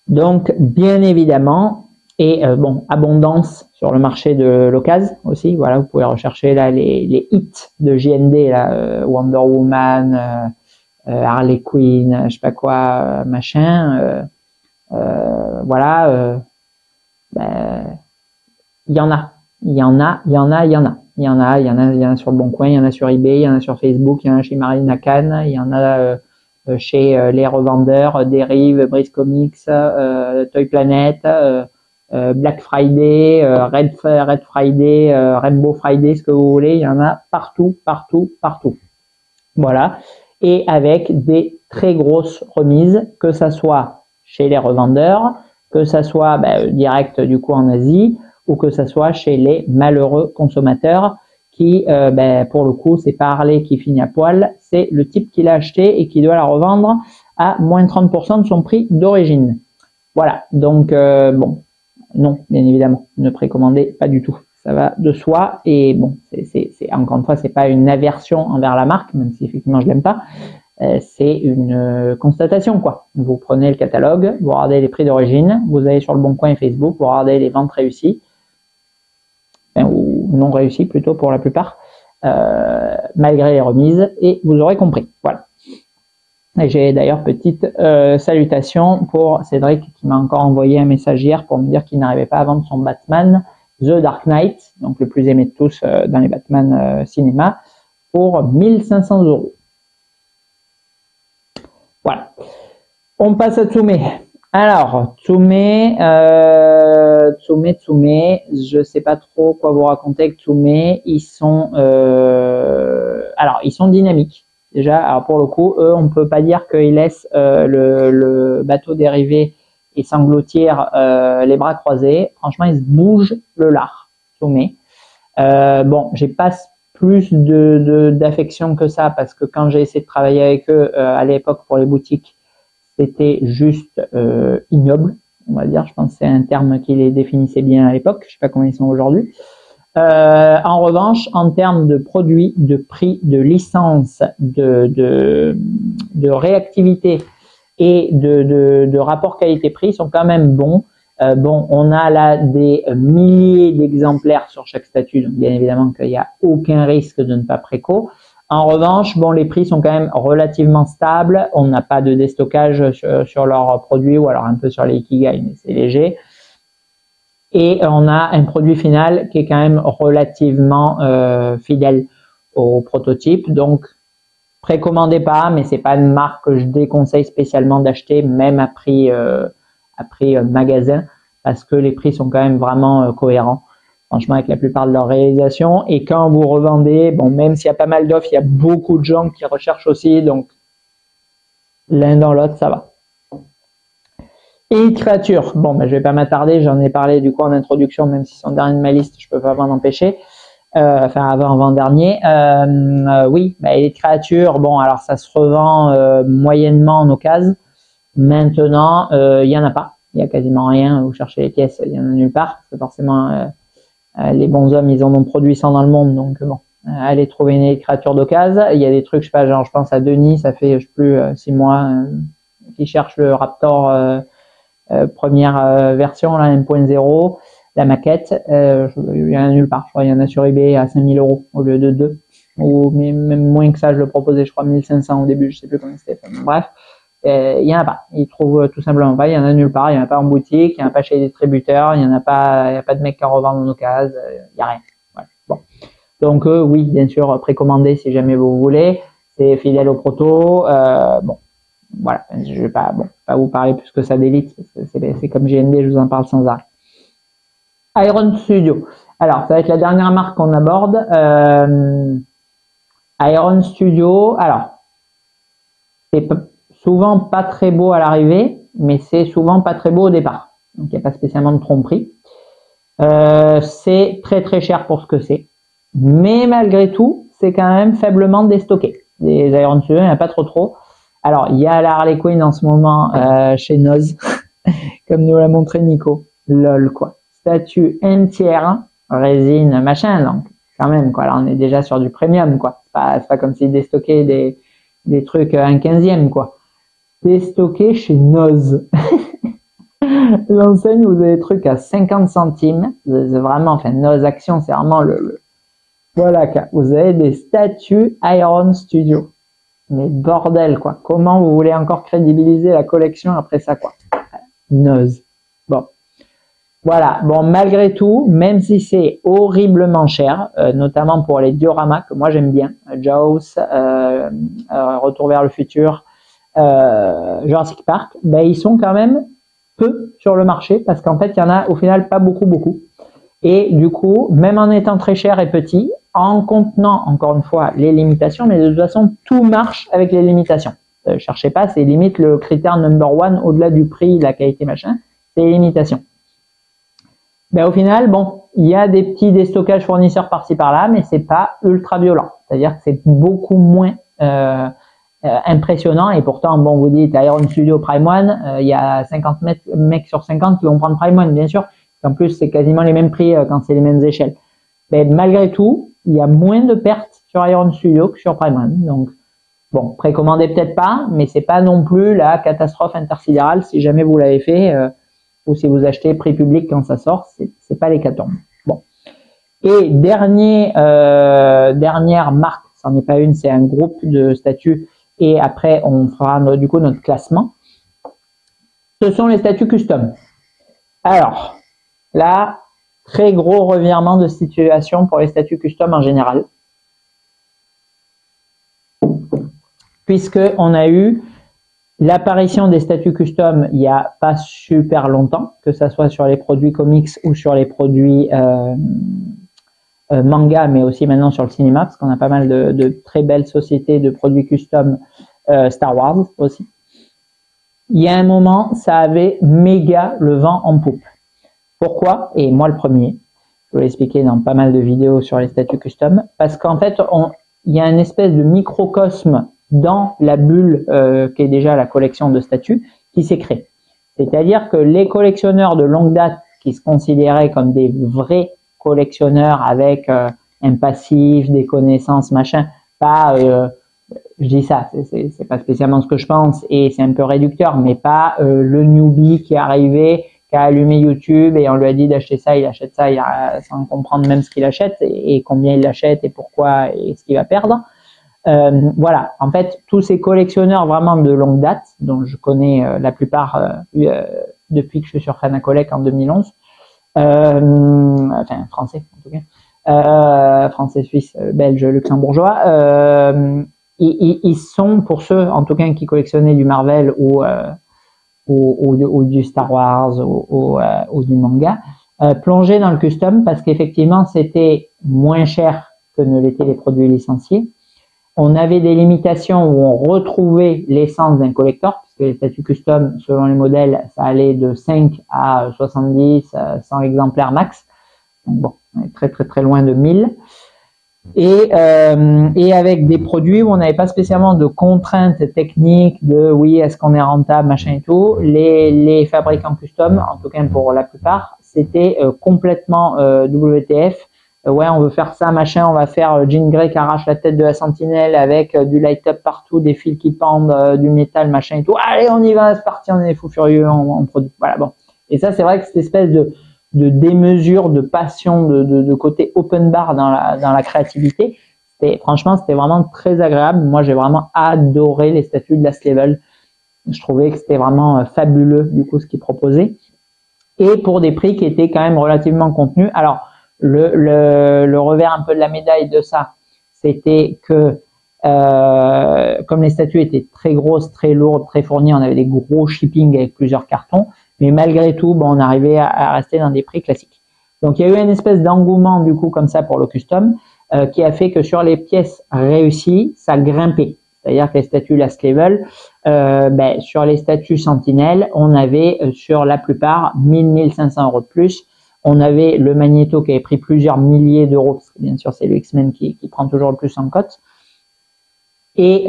Donc bien évidemment, et bon, abondance sur le marché de l'occasion aussi, voilà, vous pouvez rechercher là les hits de JND, là, Wonder Woman, Harley Quinn, je sais pas quoi, machin, voilà, il y en a, il y en a, il y en a, il y en a, il y en a, il y en a, il y en a sur le Bon Coin, il y en a sur eBay, il y en a sur Facebook, il y en a chez Marine Lacan, il y en a chez les revendeurs, Dérive, Brice Comics, Toy Planet, Black Friday, Red Friday, Rainbow Friday, ce que vous voulez, il y en a partout, partout, partout. Voilà. Et avec des très grosses remises, que ça soit chez les revendeurs, que ça soit direct du coup en Asie, ou que ça soit chez les malheureux consommateurs qui, pour le coup, c'est pas Harley qui finit à poil, c'est le type qui l'a acheté et qui doit la revendre à moins 30% de son prix d'origine. Voilà, donc bon, non, bien évidemment, ne précommandez pas du tout. Ça va de soi et bon, encore une fois, c'est pas une aversion envers la marque, même si effectivement je l'aime pas. C'est une constatation quoi. Vous prenez le catalogue, vous regardez les prix d'origine, vous allez sur le Bon Coin et Facebook, vous regardez les ventes réussies, ou non réussies plutôt pour la plupart, malgré les remises, et vous aurez compris. Voilà. Et j'ai d'ailleurs petite salutation pour Cédric qui m'a encore envoyé un message hier pour me dire qu'il n'arrivait pas à vendre son Batman The Dark Knight, donc le plus aimé de tous dans les Batman cinéma, pour 1500 €. Voilà. On passe à Tsume. Alors, Tsume, je sais pas trop quoi vous raconter avec Tsume. Ils sont, alors ils sont dynamiques. Déjà, alors pour le coup, eux, on peut pas dire qu'ils laissent le bateau dériver et s'engloutir les bras croisés. Franchement, ils se bougent le lard. Tsume. Bon, j'ai pas plus d'affection que ça, parce que quand j'ai essayé de travailler avec eux à l'époque pour les boutiques, c'était juste ignoble, on va dire. Je pense que c'est un terme qui les définissait bien à l'époque. Je sais pas comment ils sont aujourd'hui. En revanche, en termes de produits, de prix, de licence, de réactivité et de rapport qualité-prix, sont quand même bons. Bon, on a là des milliers d'exemplaires sur chaque statut, donc bien évidemment qu'il n'y a aucun risque de ne pas préco. En revanche, bon, les prix sont quand même relativement stables. On n'a pas de déstockage sur leurs produits, ou alors un peu sur les Ikigai, mais c'est léger. Et on a un produit final qui est quand même relativement fidèle au prototype. Donc, précommandez pas, mais c'est pas une marque que je déconseille spécialement d'acheter, même à prix magasin, parce que les prix sont quand même vraiment cohérents, franchement, avec la plupart de leurs réalisations. Et quand vous revendez, bon, même s'il y a pas mal d'offres, il y a beaucoup de gens qui recherchent aussi, donc l'un dans l'autre, ça va. Et créature, bon, ben, je vais pas m'attarder, j'en ai parlé du coup en introduction, même si c'est en dernier de ma liste, je peux pas m'en empêcher. Enfin avant-dernier. Oui, ben, les créatures, bon, alors ça se revend moyennement en occasion. Maintenant, il y en a pas, il y a quasiment rien. Vous cherchez les pièces, il y en a nulle part. Parce que forcément, les bons hommes, ils en ont produit 100 dans le monde, donc bon, allez trouver une créature d'occasion. Il y a des trucs, je sais pas, genre je pense à Denis, ça fait je sais plus 6 mois, qui cherche le Raptor. Première version, là, 1.0, la maquette, il y en a nulle part. Je crois qu'il y en a sur eBay à 5000 € au lieu de 2. Ou même moins que ça, je le proposais, je crois, 1500 au début, je sais plus comment c'était. Bref, il y en a pas. Ils trouvent tout simplement pas. Il y en a nulle part. Il y en a pas en boutique. Il y en a pas chez les distributeurs. Il y en a pas. Il y a pas de mec qui en revend en occasion. Il y a rien. Voilà. Bon. Donc oui, bien sûr, précommandez si jamais vous voulez. C'est fidèle au proto. Bon. Voilà, je vais pas vous parler plus que ça d'Elite, c'est comme GND, je vous en parle sans arrêt. Iron Studio. Alors, ça va être la dernière marque qu'on aborde. Iron Studio, alors, c'est souvent pas très beau à l'arrivée, mais c'est souvent pas très beau au départ. Donc, il n'y a pas spécialement de tromperie. C'est très très cher pour ce que c'est. Mais malgré tout, c'est quand même faiblement déstocké. Les Iron Studio, il n'y en a pas trop. Alors, il y a la Harley Quinn en ce moment chez Noz, comme nous l'a montré Nico. Lol, quoi. Statue entière, résine, machin, donc quand même, quoi. Là, on est déjà sur du premium, quoi. C'est pas comme s'ils déstockaient des trucs à un 15e, quoi. Déstocké chez Noz. L'enseigne, vous avez des trucs à 50 centimes. C'est vraiment, enfin, Noz Action, c'est vraiment Voilà, vous avez des statues Iron Studio. Mais bordel, quoi. Comment vous voulez encore crédibiliser la collection après ça, quoi. Noz. Bon. Voilà. Bon, malgré tout, même si c'est horriblement cher, notamment pour les dioramas, que moi j'aime bien, Jaws, Retour vers le futur, Jurassic Park, ben, ils sont quand même peu sur le marché, parce qu'en fait, il y en a au final pas beaucoup. Et du coup, même en étant très cher et petit, en contenant, encore une fois, les limitations, mais de toute façon, tout marche avec les limitations. Cherchez pas, c'est limite le critère number one, au-delà du prix, la qualité, machin, c'est les limitations. Ben, au final, bon, il y a des petits déstockages fournisseurs par-ci par-là, mais c'est pas ultra violent. C'est-à-dire que c'est beaucoup moins impressionnant, et pourtant, bon, vous dites Iron Studio Prime One, il y a 50 mecs sur 50 qui vont prendre Prime One, bien sûr. En plus, c'est quasiment les mêmes prix quand c'est les mêmes échelles. Mais malgré tout, il y a moins de pertes sur Iron Studio que sur Prime One. Donc, bon, précommandez peut-être pas, mais c'est pas non plus la catastrophe intersidérale si jamais vous l'avez fait, ou si vous achetez prix public quand ça sort, c'est pas l'hécatombe. Bon. Et dernière marque, c'en est pas une, c'est un groupe de statues, et après on fera du coup notre classement. Ce sont les statues custom. Alors, là, très gros revirement de situation pour les statuts custom en général. Puisqu'on a eu l'apparition des statuts custom il n'y a pas super longtemps, que ce soit sur les produits comics ou sur les produits manga, mais aussi maintenant sur le cinéma, parce qu'on a pas mal de très belles sociétés de produits custom Star Wars aussi. Il y a un moment, ça avait méga le vent en poupe. Pourquoi? Et moi le premier. Je l'ai expliqué dans pas mal de vidéos sur les statuts custom, parce qu'en fait, il y a une espèce de microcosme dans la bulle qui est déjà la collection de statuts qui s'est créée. C'est-à-dire que les collectionneurs de longue date qui se considéraient comme des vrais collectionneurs avec un passif, des connaissances, machin, pas, je dis ça, c'est pas spécialement ce que je pense et c'est un peu réducteur, mais pas le newbie qui est arrivé, qui a allumé YouTube et on lui a dit d'acheter ça, il achète ça, sans comprendre même ce qu'il achète et combien il l'achète et pourquoi et ce qu'il va perdre. Voilà, en fait, tous ces collectionneurs vraiment de longue date, dont je connais la plupart depuis que je suis sur Fanacolec en 2011, enfin français en tout cas, français, suisse, belge, luxembourgeois, ils sont, pour ceux en tout cas qui collectionnaient du Marvel ou du Star Wars ou du manga, plongés dans le custom parce qu'effectivement c'était moins cher que ne l'étaient les produits licenciés. On avait des limitations où on retrouvait l'essence d'un collector, puisque les statuts custom, selon les modèles, ça allait de 5 à 70, 100 exemplaires max. Donc bon, on est très très très loin de 1000. Et avec des produits où on n'avait pas spécialement de contraintes techniques de oui, est-ce qu'on est rentable, machin et tout, les fabricants custom, en tout cas pour la plupart, c'était complètement WTF. Ouais, on veut faire ça, machin, on va faire Jean Grey qui arrache la tête de la sentinelle avec du light-up partout, des fils qui pendent, du métal, machin et tout. Allez, on y va, c'est parti, on est fou furieux, on produit. Voilà, bon. Et ça, c'est vrai que cette espèce de démesure, de passion, de côté open bar dans la créativité, franchement, c'était vraiment très agréable. Moi, j'ai vraiment adoré les statuts de Last Level. Je trouvais que c'était vraiment fabuleux, du coup, ce qu'ils proposaient. Et pour des prix qui étaient quand même relativement contenus. Alors, le revers un peu de la médaille de ça, c'était que comme les statues étaient très grosses, très lourdes, très fournies, on avait des gros shipping avec plusieurs cartons, mais malgré tout, bon, on arrivait à rester dans des prix classiques. Donc il y a eu une espèce d'engouement du coup comme ça pour le custom qui a fait que sur les pièces réussies, ça grimpait. C'est-à-dire que les statues Last Level, sur les statues Sentinelle, on avait sur la plupart 1000-1500 € de plus. On avait le Magneto qui avait pris plusieurs milliers d'euros, parce que bien sûr c'est le X-Men qui prend toujours le plus en cote. Et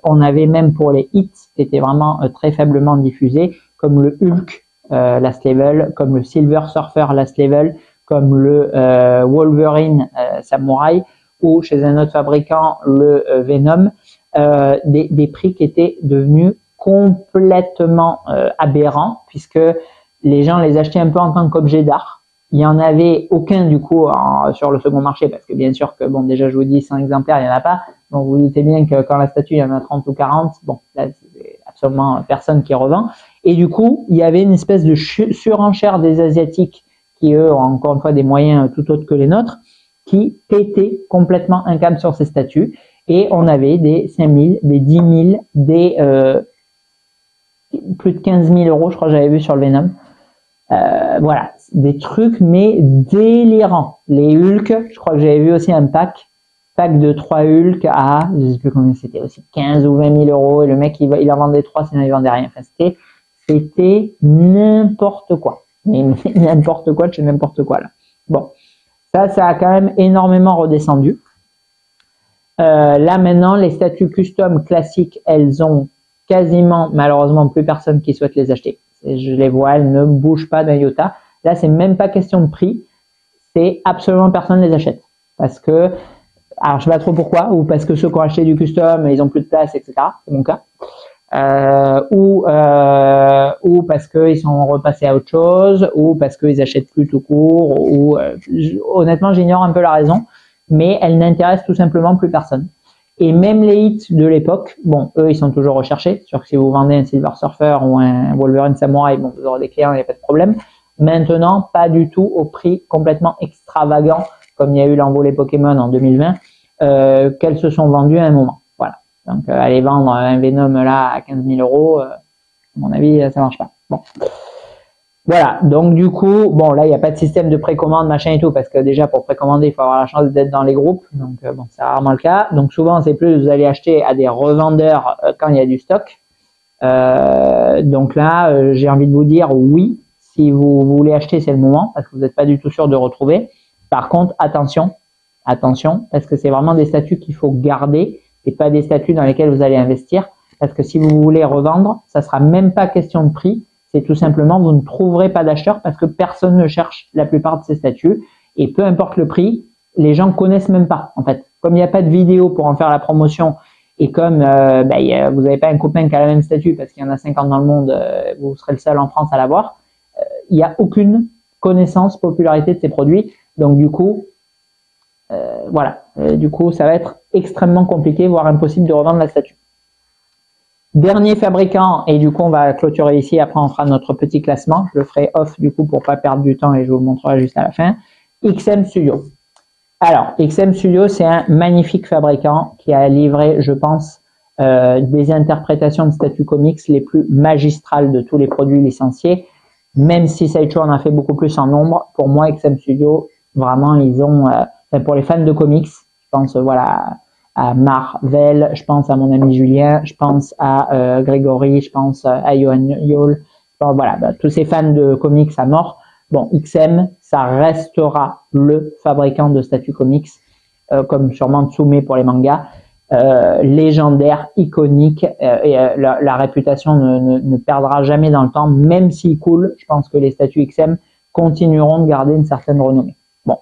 on avait même pour les hits qui étaient vraiment très faiblement diffusés, comme le Hulk Last Level, comme le Silver Surfer Last Level, comme le Wolverine Samurai, ou chez un autre fabricant le Venom, des prix qui étaient devenus complètement aberrants, puisque les gens les achetaient un peu en tant qu'objet d'art. Il n'y en avait aucun du coup sur le second marché, parce que bien sûr que, bon, déjà je vous dis 100 exemplaires, il n'y en a pas. Donc vous doutez bien que quand la statue, il y en a 30 ou 40, bon, là c'est absolument personne qui revend. Et du coup, il y avait une espèce de surenchère des Asiatiques qui, eux, ont encore une fois des moyens tout autres que les nôtres, qui pétaient complètement un câble sur ces statues. Et on avait des 5000, des 10 000, des plus de 15 000 €, je crois que j'avais vu sur le Venom. Voilà, des trucs mais délirants. Les Hulk, je crois que j'avais vu aussi un pack de 3 Hulk à, je sais plus combien c'était, aussi 15 ou 20 000 €, et le mec il en vendait 3 sinon il vendait rien. Enfin, c'était n'importe quoi, mais n'importe quoi de chez n'importe quoi là. Bon, ça a quand même énormément redescendu. Là maintenant, les statues custom classiques, elles ont quasiment, malheureusement, plus personne qui souhaite les acheter. Je les vois, elles ne bougent pas d'un iota. Là, c'est même pas question de prix. C'est absolument personne les achète. Parce que, alors je sais pas trop pourquoi, ou parce que ceux qui ont acheté du custom, ils ont plus de place, etc. C'est mon cas. Ou parce qu'ils sont repassés à autre chose, ou parce qu'ils achètent plus tout court, ou honnêtement, j'ignore un peu la raison, mais elles n'intéressent tout simplement plus personne. Et même les hits de l'époque, bon, eux, ils sont toujours recherchés. C'est sûr que si vous vendez un Silver Surfer ou un Wolverine Samurai, bon, vous aurez des clients, il n'y a pas de problème. Maintenant, pas du tout au prix complètement extravagant, comme il y a eu l'envolée Pokémon en 2020, qu'elles se sont vendues à un moment. Voilà. Donc, aller vendre un Venom là à 15 000 €, à mon avis, ça marche pas. Bon. Voilà, donc du coup, bon là il n'y a pas de système de précommande, machin et tout, parce que déjà pour précommander, il faut avoir la chance d'être dans les groupes, donc bon, c'est rarement le cas. Donc souvent c'est plus vous allez acheter à des revendeurs quand il y a du stock. Donc là, j'ai envie de vous dire oui, si vous voulez acheter, c'est le moment parce que vous n'êtes pas du tout sûr de retrouver. Par contre, attention, parce que c'est vraiment des statuts qu'il faut garder et pas des statuts dans lesquels vous allez investir. Parce que si vous voulez revendre, ça sera même pas question de prix. C'est tout simplement, vous ne trouverez pas d'acheteurs parce que personne ne cherche la plupart de ces statuts. Et peu importe le prix, les gens connaissent même pas. En fait, comme il n'y a pas de vidéo pour en faire la promotion et comme vous n'avez pas un copain qui a la même statue parce qu'il y en a 50 dans le monde, vous serez le seul en France à l'avoir. Il n'y a aucune connaissance, popularité de ces produits. Donc du coup, du coup, ça va être extrêmement compliqué, voire impossible de revendre la statue. Dernier fabricant, et du coup, on va clôturer ici. Après, on fera notre petit classement. Je le ferai off du coup pour pas perdre du temps et je vous le montrerai juste à la fin. XM Studio. Alors, XM Studio, c'est un magnifique fabricant qui a livré, je pense, des interprétations de statuts comics les plus magistrales de tous les produits licenciés. Même si Sideshow en a fait beaucoup plus en nombre, pour moi, XM Studio, vraiment, ils ont, pour les fans de comics, je pense, voilà, à Marvel, je pense à mon ami Julien, je pense à Grégory, je pense à Johan Yol, voilà, tous ces fans de comics à mort. Bon, XM, ça restera le fabricant de statuts comics, comme sûrement Tsume pour les mangas, légendaire, iconique, la réputation ne perdra jamais dans le temps, même s'il coule. Je pense que les statuts XM continueront de garder une certaine renommée. Bon.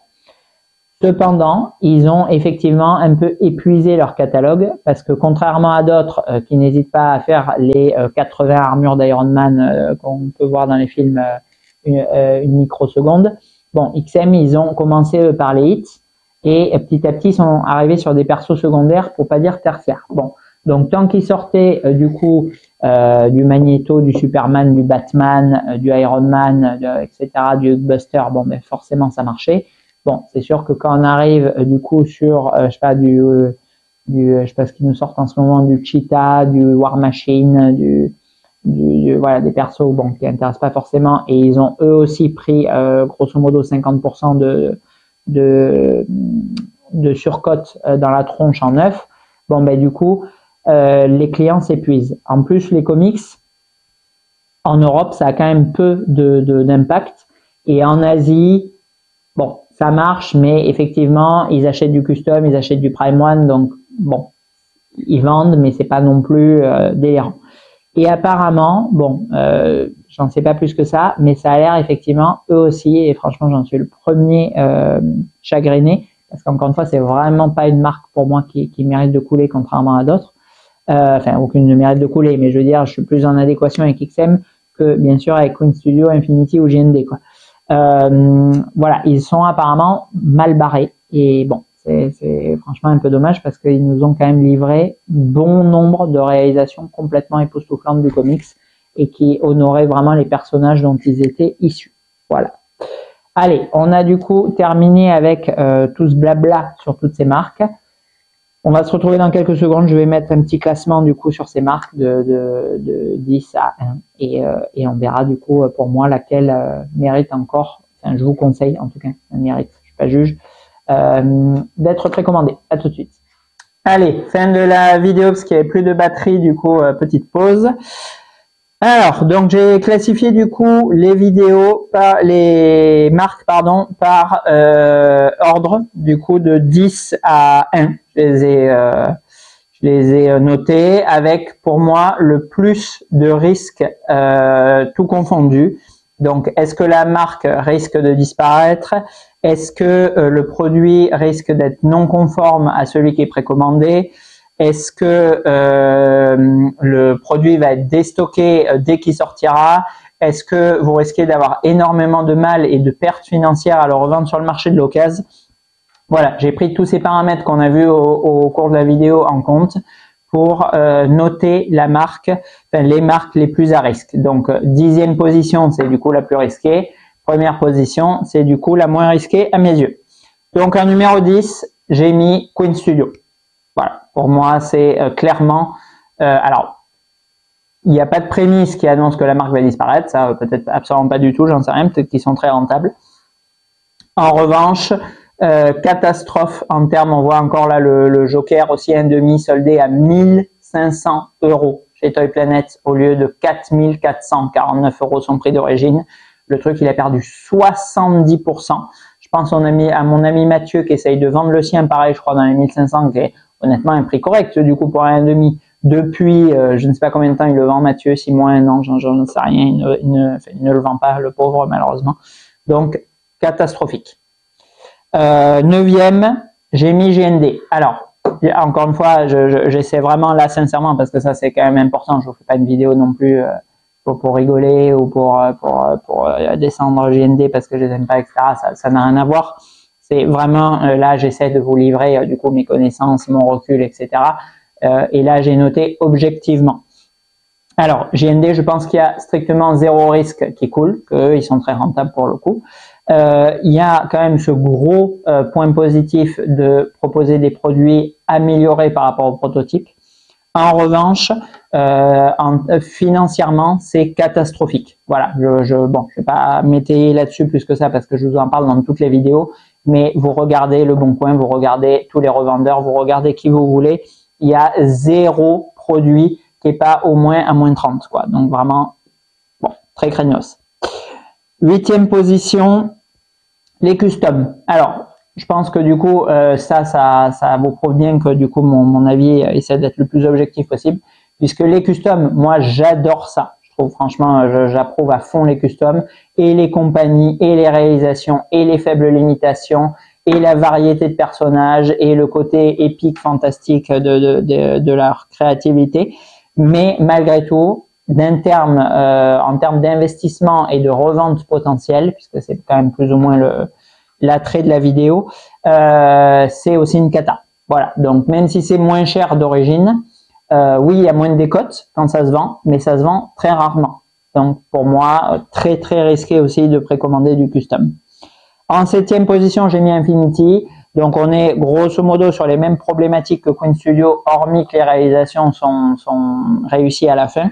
Cependant, ils ont effectivement un peu épuisé leur catalogue parce que contrairement à d'autres qui n'hésitent pas à faire les 80 armures d'Iron Man qu'on peut voir dans les films une microseconde, bon, XM, ils ont commencé par les hits et petit à petit, ils sont arrivés sur des persos secondaires pour pas dire tertiaires. Bon, donc tant qu'ils sortaient du coup du Magneto, du Superman, du Batman, du Iron Man, etc., du Hulkbuster, bon, mais forcément ça marchait. Bon, c'est sûr que quand on arrive du coup sur, je sais pas, je sais pas ce qu'ils nous sortent en ce moment, du Cheetah, du War Machine, voilà, des persos bon, qui intéressent pas forcément, et ils ont eux aussi pris grosso modo 50% de surcote dans la tronche en neuf. Bon, ben du coup, les clients s'épuisent. En plus, les comics, en Europe, ça a quand même peu d'impact, et en Asie, bon, ça marche, mais effectivement, ils achètent du custom, ils achètent du Prime One, donc bon, ils vendent, mais c'est pas non plus délirant. Et apparemment, bon, j'en sais pas plus que ça, mais ça a l'air effectivement eux aussi, et franchement, j'en suis le premier chagriné, parce qu'encore une fois, c'est vraiment pas une marque pour moi qui mérite de couler, contrairement à d'autres. Enfin, aucune ne mérite de couler, mais je veux dire, je suis plus en adéquation avec XM que bien sûr avec Queen Studio, Infinity ou JND, quoi. Voilà, ils sont apparemment mal barrés et bon, c'est franchement un peu dommage parce qu'ils nous ont quand même livré bon nombre de réalisations complètement époustouflantes du comics et qui honoraient vraiment les personnages dont ils étaient issus. Voilà. Allez, on a du coup terminé avec tout ce blabla sur toutes ces marques. On va se retrouver dans quelques secondes. Je vais mettre un petit classement du coup sur ces marques de 10 à 1 et on verra du coup pour moi laquelle mérite encore. Enfin, je vous conseille en tout cas, elle mérite. Je suis pas juge d'être précommandée. À tout de suite. Allez, fin de la vidéo parce qu'il n'y avait plus de batterie. Du coup, petite pause. Alors, donc j'ai classifié du coup les vidéos par les marques par ordre du coup de 10 à 1. Je les ai notés avec pour moi le plus de risques tout confondu. Donc, est-ce que la marque risque de disparaître? Est-ce que le produit risque d'être non conforme à celui qui est précommandé? Est-ce que le produit va être déstocké dès qu'il sortira? Est-ce que vous risquez d'avoir énormément de mal et de pertes financières à le revendre sur le marché de l'occasion? Voilà, j'ai pris tous ces paramètres qu'on a vus au cours de la vidéo en compte pour noter la marque, enfin, les marques les plus à risque. Donc, 10e position, c'est du coup la plus risquée. Première position, c'est du coup la moins risquée à mes yeux. Donc, en numéro 10, j'ai mis Queen Studio. Voilà, pour moi, c'est clairement... alors, il n'y a pas de prémisse qui annonce que la marque va disparaître. Ça, peut-être absolument pas du tout, j'en sais rien. Peut-être qu'ils sont très rentables. En revanche, catastrophe en termes, on voit encore là le Joker aussi 1,5 soldé à 1500 € chez Toy Planet au lieu de 4449 € son prix d'origine. Le truc, il a perdu 70%. Je pense à mon ami Mathieu qui essaye de vendre le sien, pareil, je crois, dans les 1500, qui est honnêtement un prix correct, du coup, pour un 1,5. Depuis, je ne sais pas combien de temps il le vend, Mathieu, 6 mois, 1 an, j'en sais rien, il ne le vend pas, le pauvre, malheureusement. Donc, catastrophique. 9e, j'ai mis GND. Alors, encore une fois, j'essaie vraiment là, sincèrement, parce que ça, c'est quand même important. Je ne vous fais pas une vidéo non plus pour rigoler ou pour descendre GND parce que je les aime pas, etc. Ça n'a rien à voir. C'est vraiment, là, j'essaie de vous livrer, du coup, mes connaissances, mon recul, etc. Et là, j'ai noté objectivement. Alors, GND, je pense qu'il y a strictement zéro risque qui est cool, qu'eux, ils sont très rentables pour le coup. Il y a quand même ce gros point positif de proposer des produits améliorés par rapport au prototype. En revanche, financièrement, c'est catastrophique. Voilà, bon, je vais pas m'étayer là-dessus plus que ça parce que je vous en parle dans toutes les vidéos, mais vous regardez Le Bon Coin, vous regardez tous les revendeurs, vous regardez qui vous voulez, il y a zéro produit qui est pas au moins à moins 30, quoi. Donc vraiment, bon, très craignos. 8e position, les customs. Alors, je pense que du coup, ça vous prouve bien que du coup, mon avis essaie d'être le plus objectif possible, puisque les customs, moi, j'adore ça. Je trouve franchement, j'approuve à fond les customs et les compagnies et les réalisations et les faibles limitations et la variété de personnages et le côté épique, fantastique de leur créativité. Mais malgré tout, en termes d'investissement et de revente potentielle, puisque c'est quand même plus ou moins l'attrait de la vidéo, c'est aussi une cata. Voilà. Donc, même si c'est moins cher d'origine, oui, il y a moins de décotes quand ça se vend, mais ça se vend très rarement. Donc, pour moi, très, très risqué aussi de précommander du custom. En 7e position, j'ai mis Infinity. Donc, on est grosso modo sur les mêmes problématiques que Coin Studio, hormis que les réalisations sont réussies à la fin.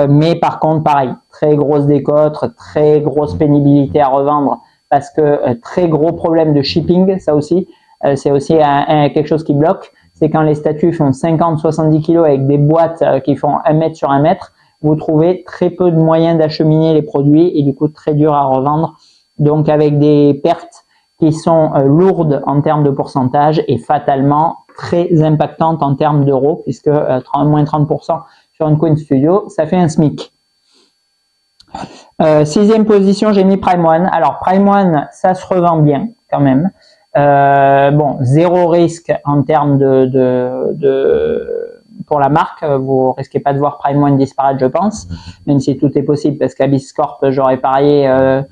Mais par contre, pareil, très grosse décote, très grosse pénibilité à revendre parce que très gros problème de shipping, ça aussi, c'est aussi quelque chose qui bloque. C'est quand les statues font 50-70 kilos avec des boîtes qui font 1 mètre sur 1 mètre, vous trouvez très peu de moyens d'acheminer les produits et du coup très dur à revendre. Donc avec des pertes qui sont lourdes en termes de pourcentage et fatalement très impactantes en termes d'euros puisque moins 30% sur une Coin Studio, ça fait un SMIC. 6e position, j'ai mis Prime One. Alors Prime One, ça se revend bien quand même. Bon, zéro risque en termes pour la marque. Vous risquez pas de voir Prime One disparaître, je pense, même si tout est possible parce qu'Abyss Corp, j'aurais parié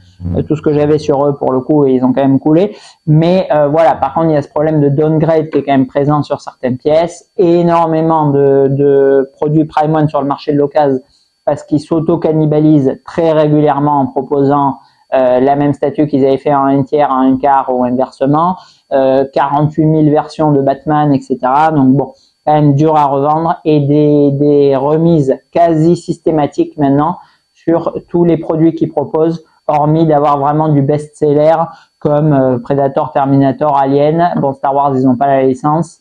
tout ce que j'avais sur eux pour le coup et ils ont quand même coulé. Mais voilà, par contre, il y a ce problème de downgrade qui est quand même présent sur certaines pièces. Énormément de produits Prime One sur le marché de l'occasion parce qu'ils s'auto-cannibalisent très régulièrement en proposant la même statue qu'ils avaient fait en 1/3, en 1/4 ou inversement, 48 000 versions de Batman, etc. Donc bon, quand même dur à revendre et des remises quasi systématiques maintenant sur tous les produits qu'ils proposent, hormis d'avoir vraiment du best-seller comme Predator, Terminator, Alien. Bon, Star Wars, ils n'ont pas la licence.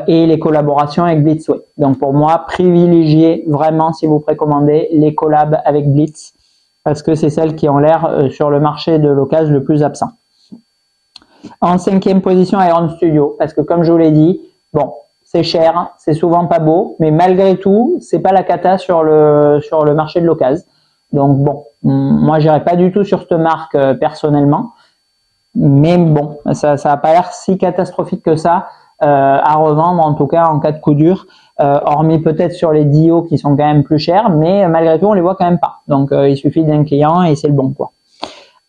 Et les collaborations avec Blitz. Ouais. Donc pour moi, privilégiez vraiment si vous précommandez les collabs avec Blitz parce que c'est celles qui ont l'air sur le marché de l'occasion le plus absent. En 5e position, Iron Studio parce que comme je vous l'ai dit, bon, c'est cher, c'est souvent pas beau, mais malgré tout, c'est pas la cata sur le marché de l'occasion. Donc bon, moi j'irai pas du tout sur cette marque personnellement, mais bon, ça a pas l'air si catastrophique que ça. À revendre en tout cas en cas de coup dur, hormis peut-être sur les Dio qui sont quand même plus chers, mais malgré tout on les voit quand même pas. Donc il suffit d'un client et c'est le bon quoi.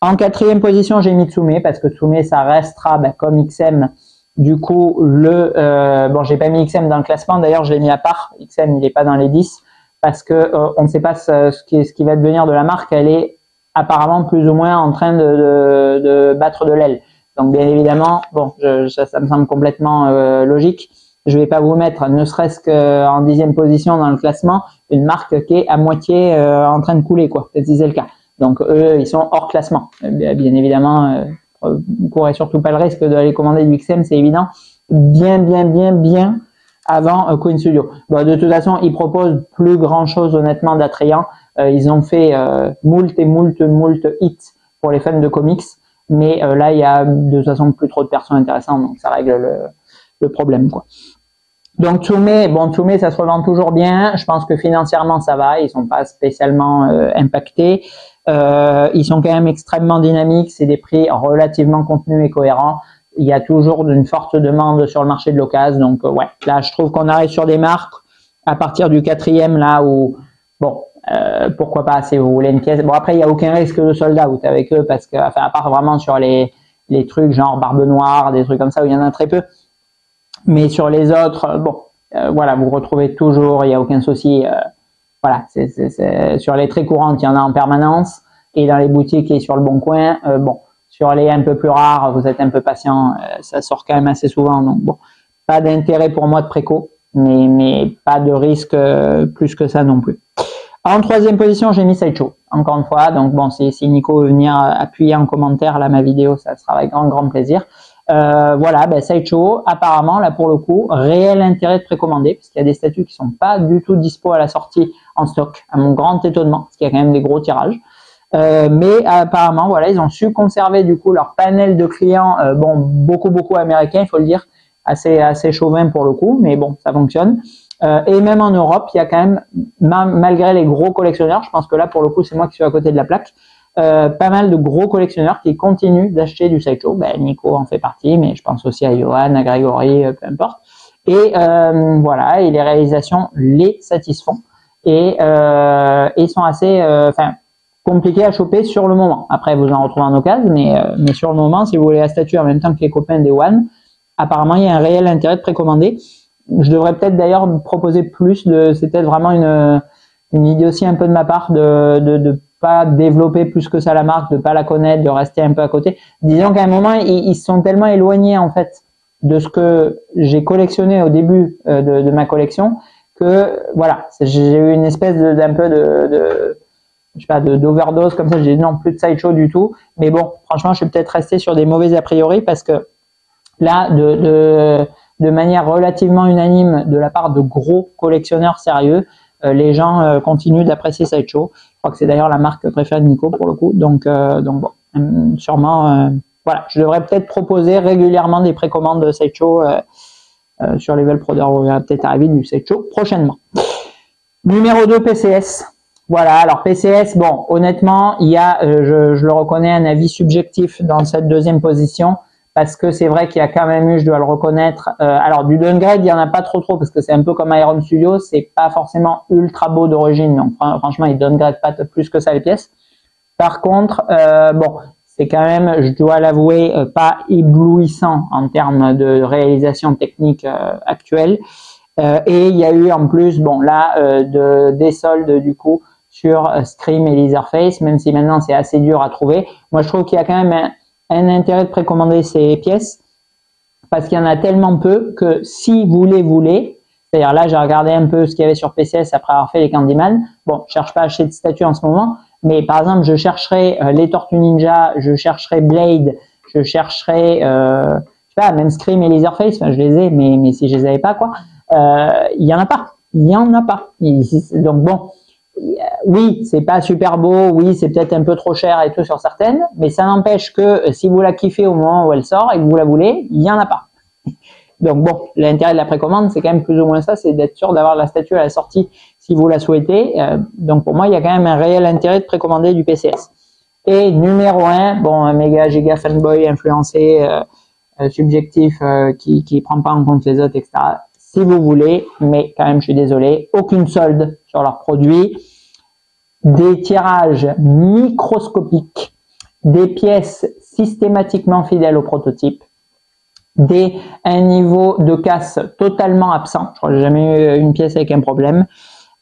En 4e position j'ai mis Tsume parce que Tsume ça restera comme XM. Du coup bon j'ai pas mis XM dans le classement, d'ailleurs je l'ai mis à part. XM il est pas dans les 10 parce que on ne sait pas ce qui va devenir de la marque. Elle est apparemment plus ou moins en train de battre de l'aile. Donc bien évidemment, bon, ça me semble complètement logique. Je vais pas vous mettre, ne serait-ce qu'en 10e position dans le classement, une marque qui est à moitié en train de couler, quoi. Si c'est le cas. Donc eux, ils sont hors classement. Bien évidemment, vous courez surtout pas le risque d'aller commander du XM, c'est évident. Bien avant Coin Studio. Bon, de toute façon, ils proposent plus grand chose honnêtement d'attrayant. Ils ont fait moult hits pour les fans de comics, mais là, il y a de toute façon plus trop de personnes intéressantes, donc ça règle le problème, quoi. Donc Tsume, ça se revend toujours bien. Je pense que financièrement, ça va. Ils sont pas spécialement impactés. Ils sont quand même extrêmement dynamiques. C'est des prix relativement contenus et cohérents. Il y a toujours une forte demande sur le marché de l'occasion. Donc ouais, là, je trouve qu'on arrive sur des marques à partir du 4e, là où bon, pourquoi pas, si vous voulez une pièce. Bon, après, il n'y a aucun risque de sold out avec eux parce que, enfin, à part vraiment sur les trucs genre Barbe Noire, des trucs comme ça où il y en a très peu. Mais sur les autres, bon, voilà, vous retrouvez toujours, il n'y a aucun souci. Voilà, sur les très courantes, il y en a en permanence. Et dans les boutiques et sur le Bon Coin, bon, sur les un peu plus rares, vous êtes un peu patient, ça sort quand même assez souvent. Donc bon, pas d'intérêt pour moi de préco, mais pas de risque plus que ça non plus. En 3e position, j'ai mis Sideshow, encore une fois. Donc bon, si Nico veut venir appuyer en commentaire là ma vidéo, ça sera avec grand plaisir. Voilà, ben Sideshow, apparemment, là pour le coup, réel intérêt de précommander, puisqu'il y a des statues qui sont pas du tout dispo à la sortie en stock, à mon grand étonnement, parce qu'il y a quand même des gros tirages. Mais apparemment, voilà, ils ont su conserver du coup leur panel de clients, bon, beaucoup américains, il faut le dire, assez chauvin pour le coup, mais bon, ça fonctionne. Et même en Europe, il y a quand même, malgré les gros collectionneurs, je pense que là pour le coup, c'est moi qui suis à côté de la plaque, pas mal de gros collectionneurs qui continuent d'acheter du Sideshow. Ben, Nico en fait partie, mais je pense aussi à Johan, à Grégory, peu importe. Et voilà, et les réalisations les satisfont et sont assez, compliqués à choper sur le moment. Après, vous en retrouvez en occasion, mais sur le moment, si vous voulez la statue en même temps que les copains des One, apparemment, il y a un réel intérêt de précommander. Je devrais peut-être d'ailleurs proposer plus de, c'est peut-être vraiment une idée aussi un peu de ma part de pas développer plus que ça la marque, de pas la connaître, de rester un peu à côté. Disons qu'à un moment, ils sont tellement éloignés en fait de ce que j'ai collectionné au début de ma collection que voilà, j'ai eu une espèce d'un peu je sais pas, d'overdose comme ça. J'ai dit non, plus de Sideshow du tout. Mais bon, franchement, je suis peut-être resté sur des mauvais a priori parce que là, de manière relativement unanime de la part de gros collectionneurs sérieux, les gens continuent d'apprécier Sideshow. Je crois que c'est d'ailleurs la marque préférée de Nico pour le coup. Donc bon, sûrement, voilà, je devrais peut-être proposer régulièrement des précommandes de Sideshow sur Level Pro. On va peut-être arriver du Sideshow prochainement. Numéro 2, PCS. Voilà, alors PCS, bon, honnêtement, il y a, je le reconnais, un avis subjectif dans cette 2e position. Parce que c'est vrai qu'il y a quand même eu, je dois le reconnaître, alors du downgrade, il n'y en a pas trop parce que c'est un peu comme Iron Studio, c'est pas forcément ultra beau d'origine, donc franchement, ils downgrade pas plus que ça les pièces. Par contre, bon, c'est quand même, je dois l'avouer, pas éblouissant en termes de réalisation technique actuelle. Et il y a eu en plus, bon là, des soldes du coup sur Scream et Leatherface, même si maintenant c'est assez dur à trouver. Moi, je trouve qu'il y a quand même un intérêt de précommander ces pièces parce qu'il y en a tellement peu que si vous les voulez, c'est-à-dire là j'ai regardé un peu ce qu'il y avait sur PCS après avoir fait les Candyman, bon je cherche pas à acheter de statues en ce moment, mais par exemple je chercherai les Tortues Ninja, je chercherai Blade, je chercherai je sais pas, même Scream et Leatherface, enfin, je les ai mais si je les avais pas quoi, il y en a pas, donc bon, oui, c'est pas super beau, oui, c'est peut-être un peu trop cher et tout sur certaines, mais ça n'empêche que si vous la kiffez au moment où elle sort et que vous la voulez, il y en a pas. Donc bon, l'intérêt de la précommande, c'est quand même plus ou moins ça, c'est d'être sûr d'avoir la statue à la sortie si vous la souhaitez. Donc pour moi, il y a quand même un réel intérêt de précommander du PCS. Et numéro 1, bon, un méga giga fanboy influencé, subjectif, qui prend pas en compte les autres, etc. Si vous voulez, mais quand même, je suis désolé, aucune solde sur leurs produits, des tirages microscopiques, des pièces systématiquement fidèles au prototype, un niveau de casse totalement absent. Je crois que j'ai jamais eu une pièce avec un problème.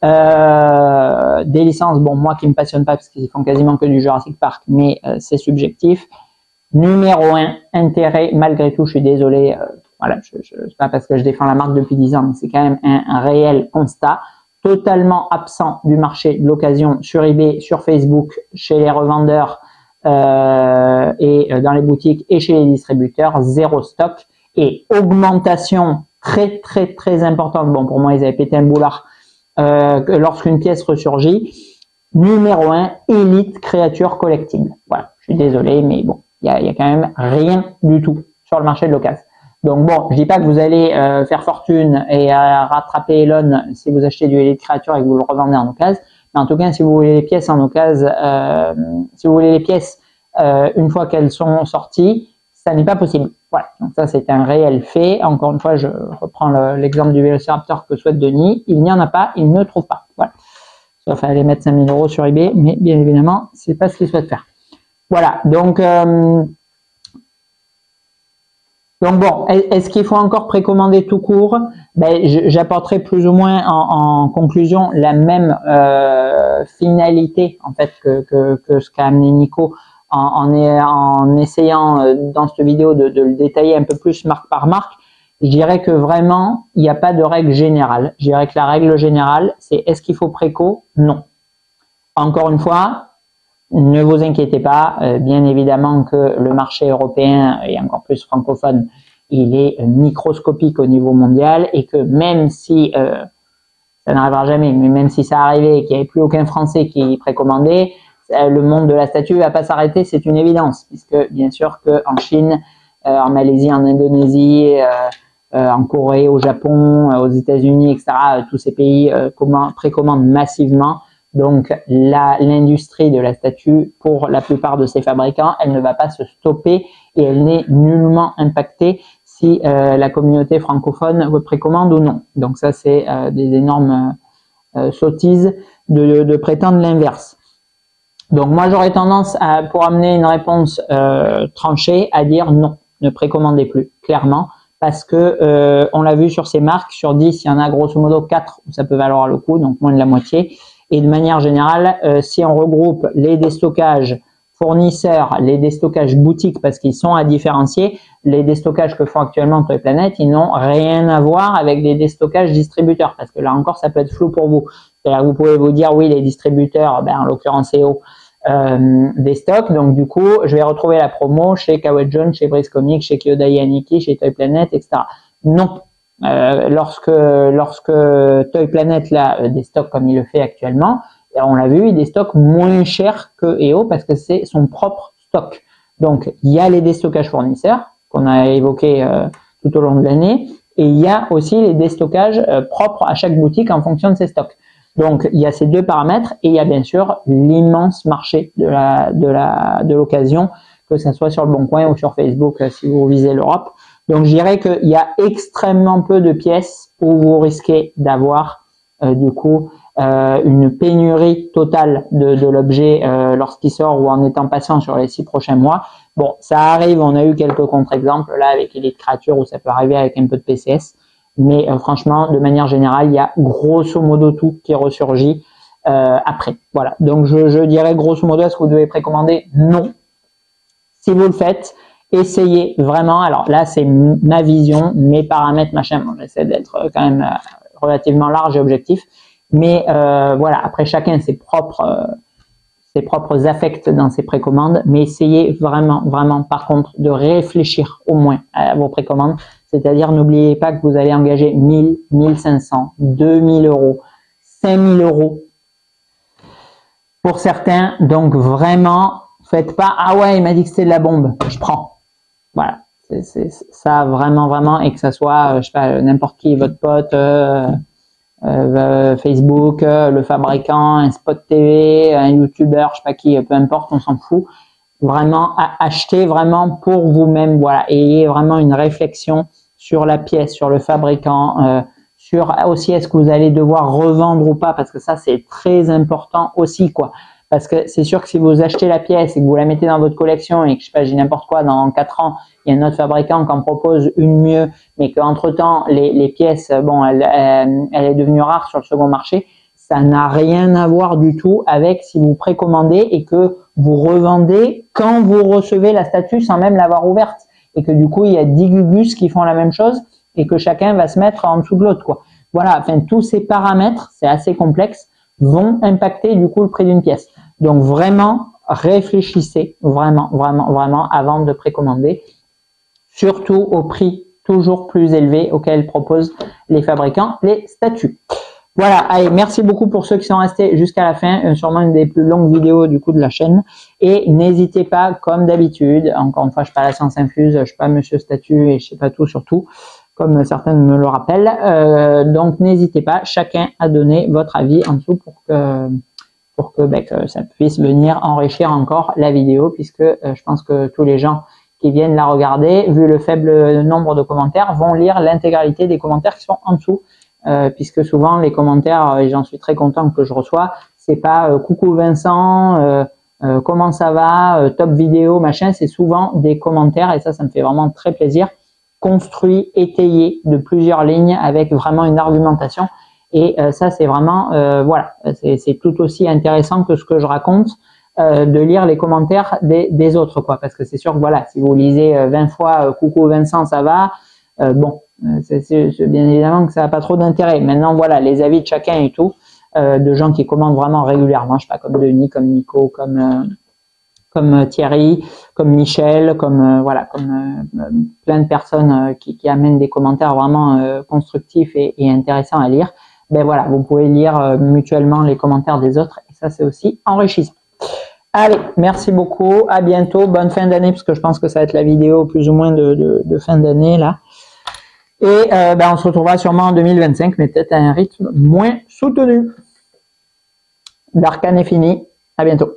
Des licences, bon, moi qui me passionne pas parce qu'ils font quasiment que du Jurassic Park, mais c'est subjectif. Numéro 1, intérêt, malgré tout, je suis désolé, voilà, c'est pas parce que je défends la marque depuis 10 ans, mais c'est quand même un réel constat, totalement absent du marché de l'occasion sur eBay, sur Facebook, chez les revendeurs et dans les boutiques et chez les distributeurs, zéro stock et augmentation très importante. Bon, pour moi, ils avaient pété un boulard lorsqu'une pièce ressurgit. numéro 1, Elite Créature Collectible. Voilà, je suis désolé, mais bon, il y a quand même rien du tout sur le marché de l'occasion. Donc bon, je dis pas que vous allez faire fortune et rattraper Elon si vous achetez du Elite Créature et que vous le revendez en occasion. Mais en tout cas, si vous voulez les pièces en occasion, si vous voulez les pièces une fois qu'elles sont sorties, ça n'est pas possible. Voilà, donc ça c'est un réel fait. Encore une fois, je reprends l'exemple du Vélociraptor que souhaite Denis. Il n'y en a pas, il ne trouve pas. Voilà. Sauf à aller mettre 5 000 € sur eBay, mais bien évidemment, c'est pas ce qu'il souhaite faire. Voilà, donc bon, est-ce qu'il faut encore précommander tout court? Ben, j'apporterai plus ou moins en conclusion la même finalité en fait que ce qu'a amené Nico en essayant dans cette vidéo de le détailler un peu plus marque par marque. Je dirais que vraiment, il n'y a pas de règle générale. Je dirais que la règle générale, c'est est-ce qu'il faut préco? Non. Encore une fois, ne vous inquiétez pas. Bien évidemment que le marché européen, et encore plus francophone, il est microscopique au niveau mondial et que même si, ça n'arrivera jamais, mais même si ça arrivait et qu'il n'y avait plus aucun Français qui précommandait, le monde de la statue ne va pas s'arrêter, c'est une évidence. Puisque bien sûr qu'en Chine, en Malaisie, en Indonésie, en Corée, au Japon, aux États-Unis, etc. Tous ces pays précommandent massivement. Donc, l'industrie de la statue, pour la plupart de ces fabricants, elle ne va pas se stopper et elle n'est nullement impactée si la communauté francophone précommande ou non. Donc ça, c'est des énormes sottises de prétendre l'inverse. Donc moi, j'aurais tendance, pour amener une réponse tranchée, à dire non, ne précommandez plus, clairement. Parce que on l'a vu sur ces marques, sur 10, il y en a grosso modo 4 où ça peut valoir le coup, donc moins de la moitié. Et de manière générale, si on regroupe les déstockages fournisseurs, les déstockages boutiques, parce qu'ils sont à différencier, les déstockages que font actuellement Toy Planet, ils n'ont rien à voir avec les déstockages distributeurs, parce que là encore, ça peut être flou pour vous. C'est-à-dire que vous pouvez vous dire, oui, les distributeurs, ben, en l'occurrence EO, des stocks. Donc du coup, je vais retrouver la promo chez Kawet Jones, chez Brice Comics, chez Kyodai Yaniki, chez Toy Planet, etc. Non. Lorsque Toy Planet a des stocks comme il le fait actuellement, on l'a vu, il des stocks moins chers que EO parce que c'est son propre stock. Donc il y a les déstockages fournisseurs qu'on a évoqués tout au long de l'année et il y a aussi les déstockages propres à chaque boutique en fonction de ses stocks. Donc il y a ces deux paramètres et il y a bien sûr l'immense marché de l'occasion, que ce soit sur le Bon Coin ou sur Facebook si vous visez l'Europe. Donc je dirais qu'il y a extrêmement peu de pièces où vous risquez d'avoir du coup une pénurie totale de l'objet lorsqu'il sort ou en étant patient sur les 6 prochains mois. Bon, ça arrive, on a eu quelques contre-exemples là avec Elite Créature où ça peut arriver avec un peu de PCS. Mais franchement, de manière générale, il y a grosso modo tout qui ressurgit après. Voilà. Donc je dirais grosso modo, est-ce que vous devez précommander? Non. Si vous le faites, essayez vraiment. Alors là, c'est ma vision, mes paramètres, machin. Bon, j'essaie d'être quand même relativement large et objectif. Mais voilà, après chacun ses propres affects dans ses précommandes. Mais essayez vraiment, vraiment, par contre, de réfléchir au moins à vos précommandes. C'est-à-dire, n'oubliez pas que vous allez engager 1000, 1500, 2000 €, 5000 € pour certains. Donc vraiment, faites pas « Ah ouais, il m'a dit que c'était de la bombe, je prends ». Voilà, c'est ça vraiment, vraiment. Et que ça soit, je sais pas, n'importe qui, votre pote, Facebook, le fabricant, un spot TV, un YouTuber, je sais pas qui, peu importe, on s'en fout. Vraiment, achetez vraiment pour vous-même, voilà, ayez vraiment une réflexion sur la pièce, sur le fabricant, sur aussi est-ce que vous allez devoir revendre ou pas, parce que ça c'est très important aussi, quoi. Parce que c'est sûr que si vous achetez la pièce et que vous la mettez dans votre collection et que, je sais pas, j'ai n'importe quoi, dans 4 ans, il y a un autre fabricant qui en propose une mieux, mais qu'entre temps, les pièces, bon, elle est devenue rare sur le second marché, ça n'a rien à voir du tout avec si vous précommandez et que vous revendez quand vous recevez la statue sans même l'avoir ouverte. Et que du coup, il y a 10 gugus qui font la même chose et que chacun va se mettre en dessous de l'autre, quoi. Voilà, enfin, tous ces paramètres, c'est assez complexe, vont impacter du coup le prix d'une pièce. Donc vraiment, réfléchissez vraiment, vraiment, vraiment avant de précommander, surtout au prix toujours plus élevé auquel proposent les fabricants les statues. Voilà, allez, merci beaucoup pour ceux qui sont restés jusqu'à la fin, sûrement une des plus longues vidéos du coup de la chaîne. Et n'hésitez pas, comme d'habitude, encore une fois, je suis pas la science infuse, je suis pas Monsieur Statut et je sais pas tout surtout, comme certains me le rappellent. Donc n'hésitez pas, chacun à donner votre avis en dessous pour que ça puisse venir enrichir encore la vidéo, puisque je pense que tous les gens qui viennent la regarder, vu le faible nombre de commentaires, vont lire l'intégralité des commentaires qui sont en dessous. Puisque souvent les commentaires, et j'en suis très content que je reçois, c'est pas coucou Vincent, comment ça va, top vidéo, machin, c'est souvent des commentaires, et ça me fait vraiment très plaisir, construits, étayés de plusieurs lignes avec vraiment une argumentation. Et ça, c'est vraiment, voilà, c'est tout aussi intéressant que ce que je raconte, de lire les commentaires des autres, quoi. Parce que c'est sûr que voilà, si vous lisez 20 fois coucou Vincent, ça va, bon, c'est bien évidemment que ça n'a pas trop d'intérêt. Maintenant, voilà, les avis de chacun et tout, de gens qui commentent vraiment régulièrement, je sais pas, comme Denis, comme Nico, comme Thierry, comme Michel, comme voilà, comme plein de personnes qui amènent des commentaires vraiment constructifs et intéressants à lire. Ben voilà, vous pouvez lire mutuellement les commentaires des autres, et ça c'est aussi enrichissant. Allez, merci beaucoup, à bientôt, bonne fin d'année, parce que je pense que ça va être la vidéo plus ou moins de fin d'année là. Et ben, on se retrouvera sûrement en 2025, mais peut-être à un rythme moins soutenu. L'arcane est fini, à bientôt.